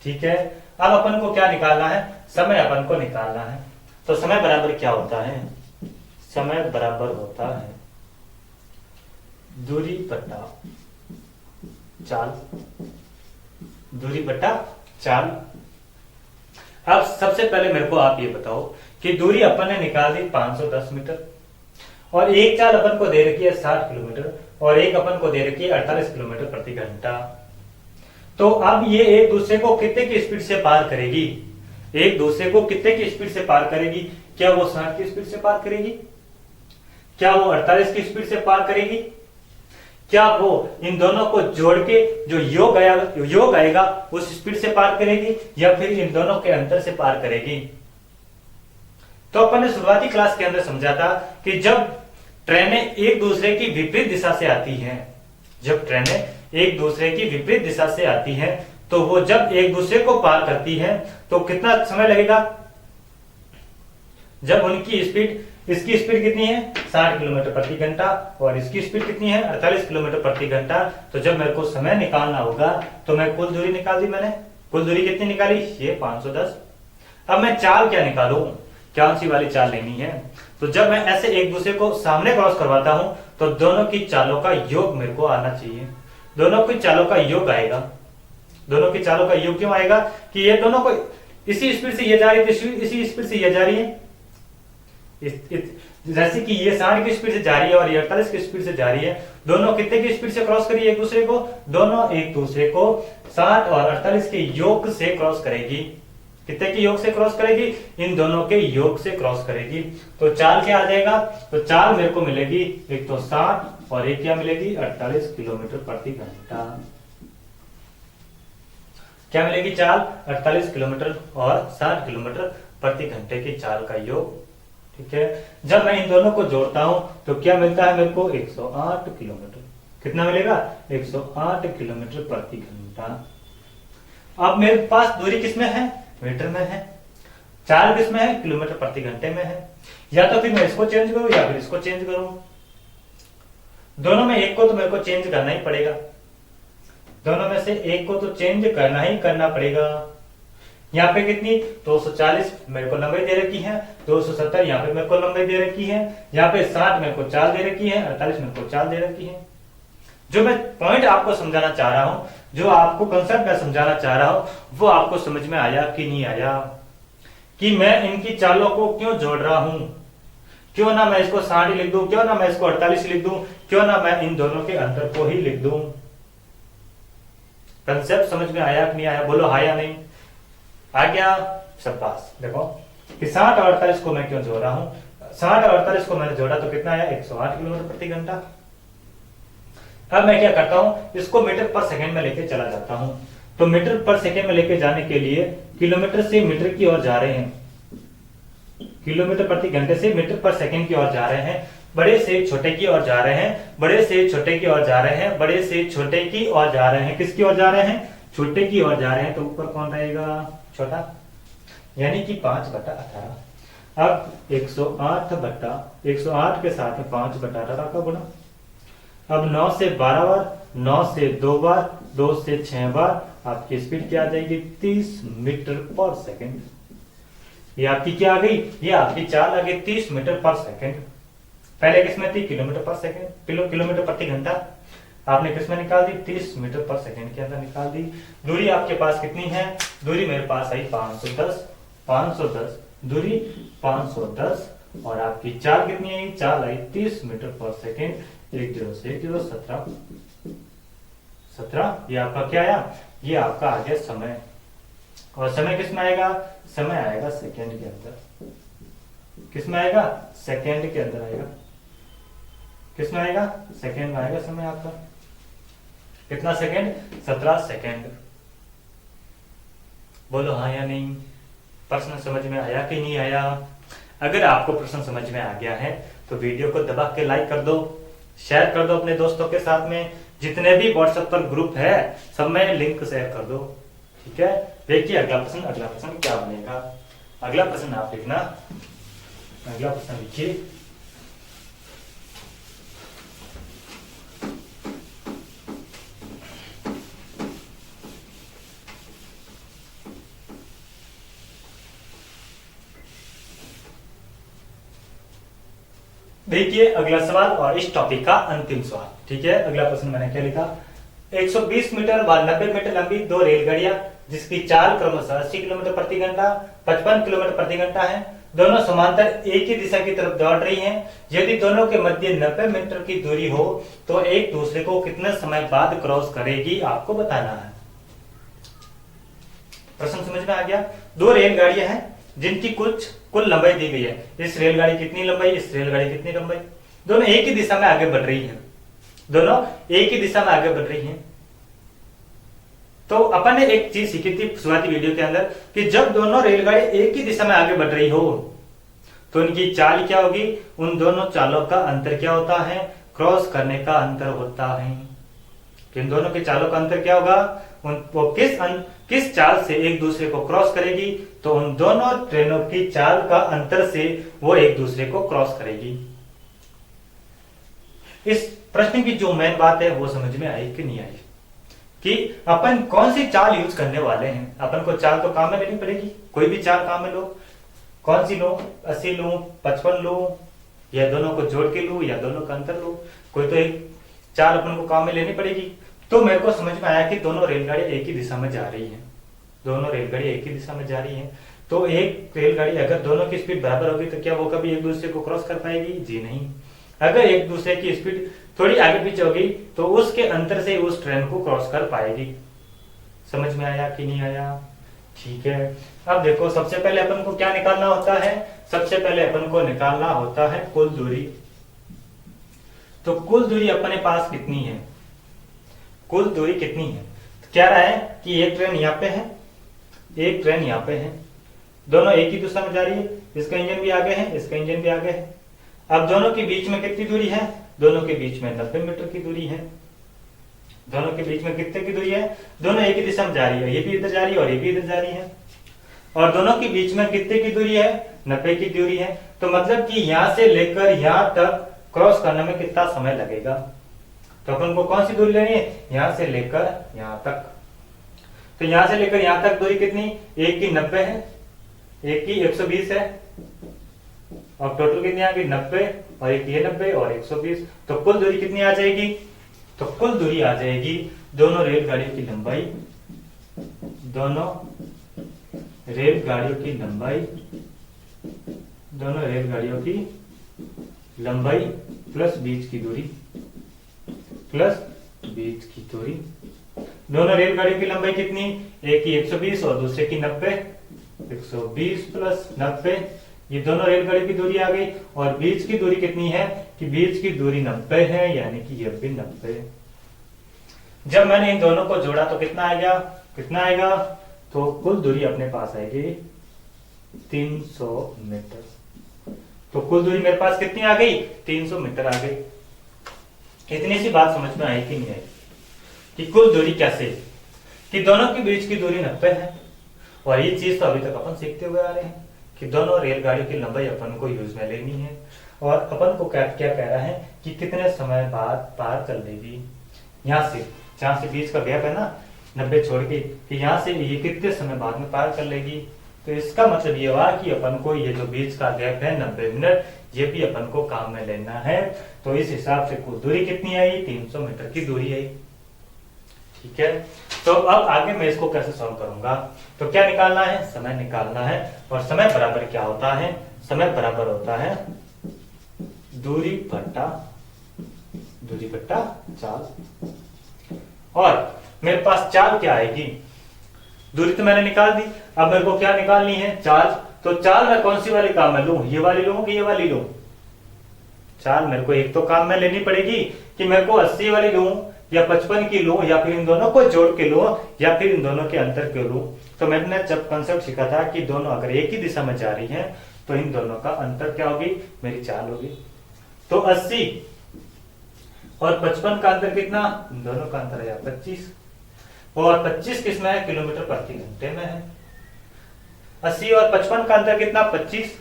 ठीक है, अब अपन को क्या निकालना है, समय अपन को निकालना है। तो समय बराबर क्या होता है, समय बराबर होता है दूरी बटा चाल, दूरी बटा चाल। अब सबसे पहले मेरे को आप ये बताओ कि दूरी अपन ने निकाल दी 510 मीटर और एक चाल अपन को दे रखी है 60 किलोमीटर और एक अपन को दे रखी है 48 किलोमीटर प्रति घंटा। तो अब ये एक दूसरे को कितने की स्पीड से पार करेगी, एक दूसरे को कितने की स्पीड से पार करेगी, क्या वो 60 की स्पीड से पार करेगी, क्या वो 48 की स्पीड से पार करेगी, क्या वो इन दोनों को जोड़ के जो योग आएगा उस स्पीड से पार करेगी या फिर इन दोनों के अंतर से पार करेगी। तो अपन ने शुरुआती क्लास के अंदर समझा था कि जब ट्रेनें एक दूसरे की विपरीत दिशा से आती हैं, जब ट्रेनें एक दूसरे की विपरीत दिशा से आती हैं तो वो जब एक दूसरे को पार करती हैं तो कितना समय लगेगा, जब उनकी स्पीड, इसकी स्पीड कितनी है 60 किलोमीटर प्रति घंटा और इसकी स्पीड कितनी है 48 किलोमीटर प्रति घंटा। तो जब मेरे को समय निकालना होगा तो मैं कुल दूरी निकाल दी, मैंने कुल दूरी कितनी निकाली ये 510। अब मैं चाल क्या निकालूं, कौन सी वाली चाल लेनी है, तो जब मैं ऐसे एक दूसरे को सामने क्रॉस करवाता हूं तो दोनों की चालों का योग मेरे को आना चाहिए, दोनों की चालों का योग आएगा। दोनों की चालों का योग क्यों आएगा कि ये दोनों को इसी स्पीड से ये जा रही है, इसी स्पीड से ये जा रही है, जैसे कि ये 60 की स्पीड से जा रही है और ये 48 की स्पीड से जा रही है, दोनों कितने की स्पीड से क्रॉस करी एक दूसरे को, दोनों एक दूसरे को 60 और 48 के योग से क्रॉस करेगी। कितने के योग से क्रॉस करेगी, इन दोनों के योग से क्रॉस करेगी। तो चाल क्या आ जाएगा, तो चाल मेरे को मिलेगी एक तो 60 और एक क्या मिलेगी 48 किलोमीटर प्रति घंटा। क्या मिलेगी चाल 48 किलोमीटर और 60 किलोमीटर प्रति घंटे की चाल का योग। ठीक है, जब मैं इन दोनों को जोड़ता हूं तो क्या मिलता है मेरे को 108 किलोमीटर, कितना मिलेगा 108 किलोमीटर प्रति घंटा। अब मेरे पास दूरी किसमें है, मीटर में है, चाल किसमें है, किलोमीटर प्रति घंटे में है। या तो फिर मैं इसको चेंज करूं या फिर इसको चेंज करूं, दोनों में एक को तो मेरे को चेंज करना ही पड़ेगा, दोनों में से एक को तो चेंज करना ही करना पड़ेगा। यहाँ पे कितनी 240 मेरे को लंबाई दे रखी है, 270 यहाँ पे मेरे को लंबाई दे रखी है, यहाँ पे 60 मेरे को चाल दे रखी है, 48 मेरे को चाल दे रखी है। जो मैं पॉइंट आपको समझाना चाह रहा हूं, जो आपको कंसेप्ट मैं समझाना चाह रहा हूं वो आपको समझ में आया कि नहीं आया, कि मैं इनकी चालों को क्यों जोड़ रहा हूं, क्यों ना मैं इसको 60 लिख दूं, क्यों ना मैं इसको 48 लिख दूं, क्यों ना मैं इन दोनों के अंतर को ही लिख दूं। कंसेप्ट समझ में आया कि नहीं आया, बोलो हाँ या नहीं, आ गया शाबाश। देखो कि 60 और 48 को मैं क्यों जोड़ रहा हूं, 60 और 48 को मैंने जोड़ा तो कितना आया 108 किलोमीटर प्रति घंटा। अब मैं क्या करता हूं, इसको मीटर पर सेकंड में लेके चला जाता हूं, तो मीटर पर सेकंड में लेके जाने के लिए किलोमीटर से मीटर की ओर जा रहे हैं, किलोमीटर प्रति घंटे से मीटर पर सेकंड की ओर जा रहे हैं, बड़े से छोटे की ओर जा रहे हैं, बड़े से छोटे की ओर जा रहे हैं, बड़े से छोटे की ओर जा रहे हैं, किसकी ओर जा रहे हैं, छोटे की ओर जा रहे हैं। तो ऊपर कौन रहेगा, छोटा, यानी कि 5/18। अब 108 के साथ में 5/18 का गुणा, अब 9 से 12 बार, 9 से 2 बार, 2 से 6 बार, आपकी स्पीड क्या आ जाएगी 30 मीटर पर सेकंड। ये आपकी क्या आ गई, ये आपकी चाल आ गई 30 मीटर पर सेकंड। पहले किसमें थी किलोमीटर पर सेकंड, किलोमीटर प्रति घंटा, आपने किसमें निकाल दी 30 मीटर पर सेकंड के अंदर निकाल दी। दूरी आपके पास कितनी है, दूरी मेरे पास आई 510 दूरी 510 और आपकी चाल कितनी आई, चाल आई 30 मीटर पर सेकंड। 10 से 10 17, ये आपका क्या आया, ये आपका आ गया समय। और समय किस में आएगा, समय आएगा सेकेंड के अंदर। किस में आएगा, सेकेंड के अंदर आएगा। किस में आएगा, सेकेंड में आएगा समय आपका। कितना सेकेंड, 17 सेकेंड। बोलो हाँ या नहीं, प्रश्न समझ में आया कि नहीं आया। अगर आपको प्रश्न समझ में आ गया है तो वीडियो को दबा के लाइक कर दो, शेयर कर दो अपने दोस्तों के साथ में, जितने भी व्हाट्सएप पर ग्रुप है सब में लिंक शेयर कर दो। ठीक है, देखिए अगला प्रश्न क्या बनेगा। अगला प्रश्न आप लिखना, अगला प्रश्न लिखिए। देखिए अगला सवाल और इस टॉपिक का अंतिम सवाल। ठीक है, अगला प्रश्न मैंने क्या लिखा, 120 मीटर व 90 मीटर लंबी दो रेलगाड़ियां जिसकी चाल क्रमशः 80 किलोमीटर प्रति घंटा 55 किलोमीटर प्रति घंटा है, दोनों समांतर एक ही दिशा की तरफ दौड़ रही हैं। यदि दोनों के मध्य 90 मीटर की दूरी हो तो एक दूसरे को कितने समय बाद क्रॉस करेगी, आपको बताना है। प्रश्न समझ में आ गया। दो रेलगाड़ियां हैं जिनकी कुल लंबाई दी गई है। इस रेलगाड़ी कितनी लंबाई, इस रेलगाड़ी कितनी लंबाई, दोनों एक ही दिशा में आगे बढ़ रही हैं। दोनों एक ही दिशा में आगे बढ़ रही हैं। तो अपन ने एक चीज सीखी थी शुरुआती वीडियो के अंदर कि जब दोनों रेलगाड़ी एक ही दिशा में आगे बढ़ रही हो तो उनकी चाल क्या होगी, उन दोनों चालों का अंतर क्या होता है, क्रॉस करने का अंतर होता है। इन दोनों के चालों का अंतर क्या होगा, वो किस चाल से एक दूसरे को क्रॉस करेगी, तो उन दोनों ट्रेनों की चाल का अंतर से वो एक दूसरे को क्रॉस करेगी। इस प्रश्न की जो मेन बात है वो समझ में आई कि नहीं आई, कि अपन कौन सी चाल यूज करने वाले हैं। अपन को चाल तो काम में लेनी पड़ेगी, कोई भी चाल काम में लो, कौन सी लो, 80 लो, 55 लो, या दोनों को जोड़ के लो, या दोनों का अंतर लो, कोई तो एक चाल अपन को काम में लेनी पड़ेगी। तो मेरे को समझ में आया कि दोनों रेलगाड़ी एक ही दिशा में जा रही हैं, दोनों रेलगाड़ी एक ही दिशा में जा रही हैं। तो एक रेलगाड़ी अगर दोनों की स्पीड बराबर होगी तो क्या वो कभी एक दूसरे को क्रॉस कर पाएगी, जी नहीं। अगर एक दूसरे की स्पीड थोड़ी आगे पीछे होगी तो उसके अंतर से उस ट्रेन को क्रॉस कर पाएगी। समझ में आया कि नहीं आया, ठीक है। अब देखो सबसे पहले अपन को क्या निकालना होता है, सबसे पहले अपन को निकालना होता है कुल दूरी। तो कुल दूरी अपने पास कितनी है, कुल दूरी कितनी है, तो क्या रहा है कि एक ट्रेन यहाँ पे है, एक ट्रेन यहाँ पे है, दोनों एक ही दिशा में जा रही है, इसका इंजन भी आगे है, इसका इंजन भी आगे है। अब दोनों के बीच में कितनी दूरी है, दोनों के बीच में 90 मीटर की दूरी है। दोनों के बीच में कितने की दूरी है, दोनों एक ही दिशा में जा रही है, ये भी इधर जा रही है और ये भी इधर जा रही है। और दोनों के बीच में कितने की दूरी है, 90 की दूरी है। तो मतलब कि यहां से लेकर यहां तक क्रॉस करने में कितना समय लगेगा, तो अपन को कौन सी दूरी लेनी है, यहां से लेकर यहां तक। तो यहां से लेकर यहां तक दूरी कितनी, एक की 90 है, एक की 120 है, और टोटल कितनी आ गई 90, और एक ये 90 और 120। तो कुल दूरी कितनी आ जाएगी, तो कुल दूरी आ जाएगी दोनों रेलगाड़ियों की लंबाई, दोनों रेलगाड़ियों की लंबाई, दोनों रेलगाड़ियों की लंबाई प्लस बीच की दूरी, प्लस बीच की दूरी। दोनों रेलगाड़ियों की लंबाई कितनी, एक की 120 और दूसरे की 90, 120 प्लस 90, ये दोनों रेलगाड़ी की दूरी आ गई। और बीच की दूरी कितनी है, कि बीच की दूरी 90 है, यानी कि ये भी 90। जब मैंने इन दोनों को जोड़ा तो कितना आएगा, कितना आएगा, तो कुल दूरी अपने पास आएगी 300 मीटर। तो कुल दूरी मेरे पास कितनी आ गई, 300 मीटर आ गई। इतनी सी बात समझ में आई कि नहीं आई, कि कुल दूरी कैसे, कि दोनों के बीच की दूरी 90 है। और ये चीज तो अभी तक अपन सीखते हुए आ रहे हैं कि दोनों रेलगाड़ी की लंबाई अपन को यूज में लेनी है। और अपन को क्या क्या कह रहा है कि कितने समय बाद पार कर लेगी, यहाँ से जहां से बीच का गैप है ना 90 छोड़ के, कि यहाँ से ये कितने समय बाद में पार कर लेगी। तो इसका मतलब ये हुआ कि अपन को ये जो बीच का गैप है 90 मिनट, ये भी अपन को काम में लेना है। तो इस हिसाब से कुल दूरी कितनी आई, 300 मीटर की दूरी आई। ठीक है, तो अब आगे मैं इसको कैसे सॉल्व करूंगा, तो क्या निकालना है, समय निकालना है। और समय बराबर क्या होता है, समय बराबर होता है दूरी बट्टा चाल। और मेरे पास चाल क्या आएगी, दूरी तो मैंने निकाल दी, अब मेरे को क्या निकालनी है, चाल। तो चाल मैं कौन सी वाली काम में लूं, ये वाली लूं कि ये वाली लूं? चाल मेरे को एक तो काम में लेनी पड़ेगी कि मेरे को 80 वाली लूं या 55 की लूं या फिर इन दोनों को जोड़ के लूं या फिर इन दोनों के अंतर के लूं। तो मैंने जब कंसेप्ट सीखा था कि दोनों अगर एक ही दिशा में जा रही हैं तो इन दोनों का अंतर क्या होगी, मेरी चाल होगी। तो 80 और 55 का अंतर कितना, इन दोनों का अंतर है 25, और 25 किस में है, किलोमीटर प्रति घंटे में है। 80 और 55 का अंतर कितना, 25,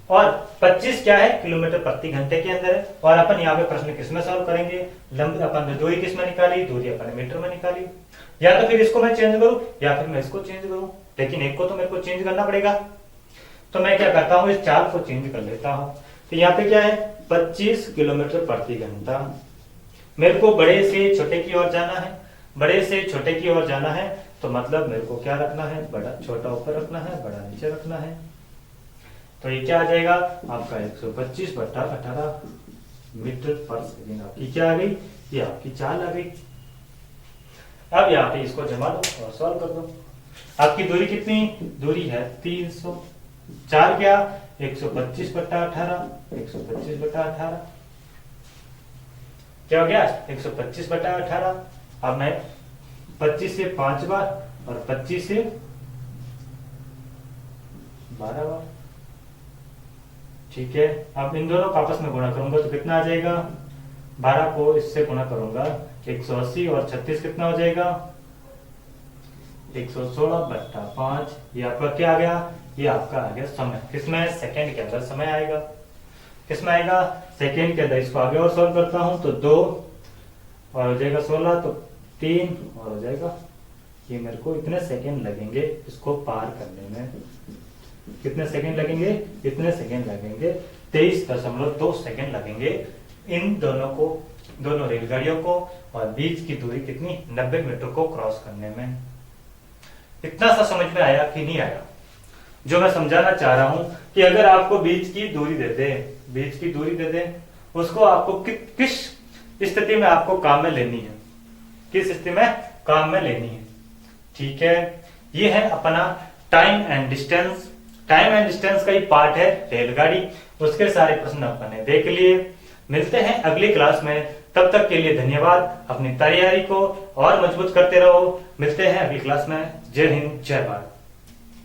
और 25 क्या है, किलोमीटर प्रति घंटे के अंदर है। और अपन यहाँ पे प्रश्न किस में सॉल्व करेंगे, लंब अपन ने दूरी किस में निकाली, दूरी अपन ने मीटर में निकाली। या तो फिर इसको मैं चेंज करूं या फिर मैं इसको चेंज करूं, लेकिन एक को तो मेरे को चेंज करना पड़ेगा। तो मैं क्या करता हूं, इस चाल को चेंज कर लेता हूं। तो यहाँ पे क्या है, 25 किलोमीटर प्रति घंटा। मेरे को बड़े से छोटे की ओर जाना है, बड़े से छोटे की ओर जाना है, तो मतलब मेरे को क्या रखना है, बड़ा छोटा ऊपर रखना है, बड़ा नीचे रखना है। तो ये क्या आ जाएगा आपका 125/18 मीटर पर सेकेंड। आपकी क्या आ गई, ये आपकी चाल आ गई। अब यहाँ पे इसको जमा दो और सॉल्व कर दो। आपकी दूरी कितनी, दूरी है 300, चार क्या 125/18, 125/18 क्या हो गया 125/18। अब मैं 25 से 5 बार और 25 से 12 बार, ठीक है। अब इन दोनों को आपस में गुणा करूंगा तो कितना आ जाएगा, 12 को इससे गुणा करूंगा 180 और 36 कितना हो जाएगा 116/5। ये आपका क्या आ गया, ये आपका आ गया समय। किसमें, सेकंड के अंदर समय आएगा। किसमें आएगा, सेकंड के अंदर। इसको आगे और सॉल्व करता हूं तो 2 और हो जाएगा 16, तो 3 और हो जाएगा। ये मेरे को इतने सेकंड लगेंगे इसको पार करने में। कितने सेकंड लगेंगे, इतने सेकंड लगेंगे, 23.2 सेकंड लगेंगे इन दोनों को, दोनों रेलगाड़ियों को, और बीच की दूरी कितनी 90 मीटर को क्रॉस करने में। इतना सा समझ में आया कि नहीं आया? जो मैं समझाना चाह रहा हूं कि अगर आपको बीच की दूरी दे दे, बीच की दूरी दे दे, उसको आपको किस स्थिति में आपको काम में लेनी है, किस स्थिति में काम में लेनी है, ठीक है। ये है अपना time and distance. Time and distance का ही पार्ट है रेलगाड़ी। उसके सारे प्रश्न अपने देख लिए। मिलते हैं अगली क्लास में, तब तक के लिए धन्यवाद। अपनी तैयारी को और मजबूत करते रहो। मिलते हैं अगली क्लास में। जय हिंद, जय भारत।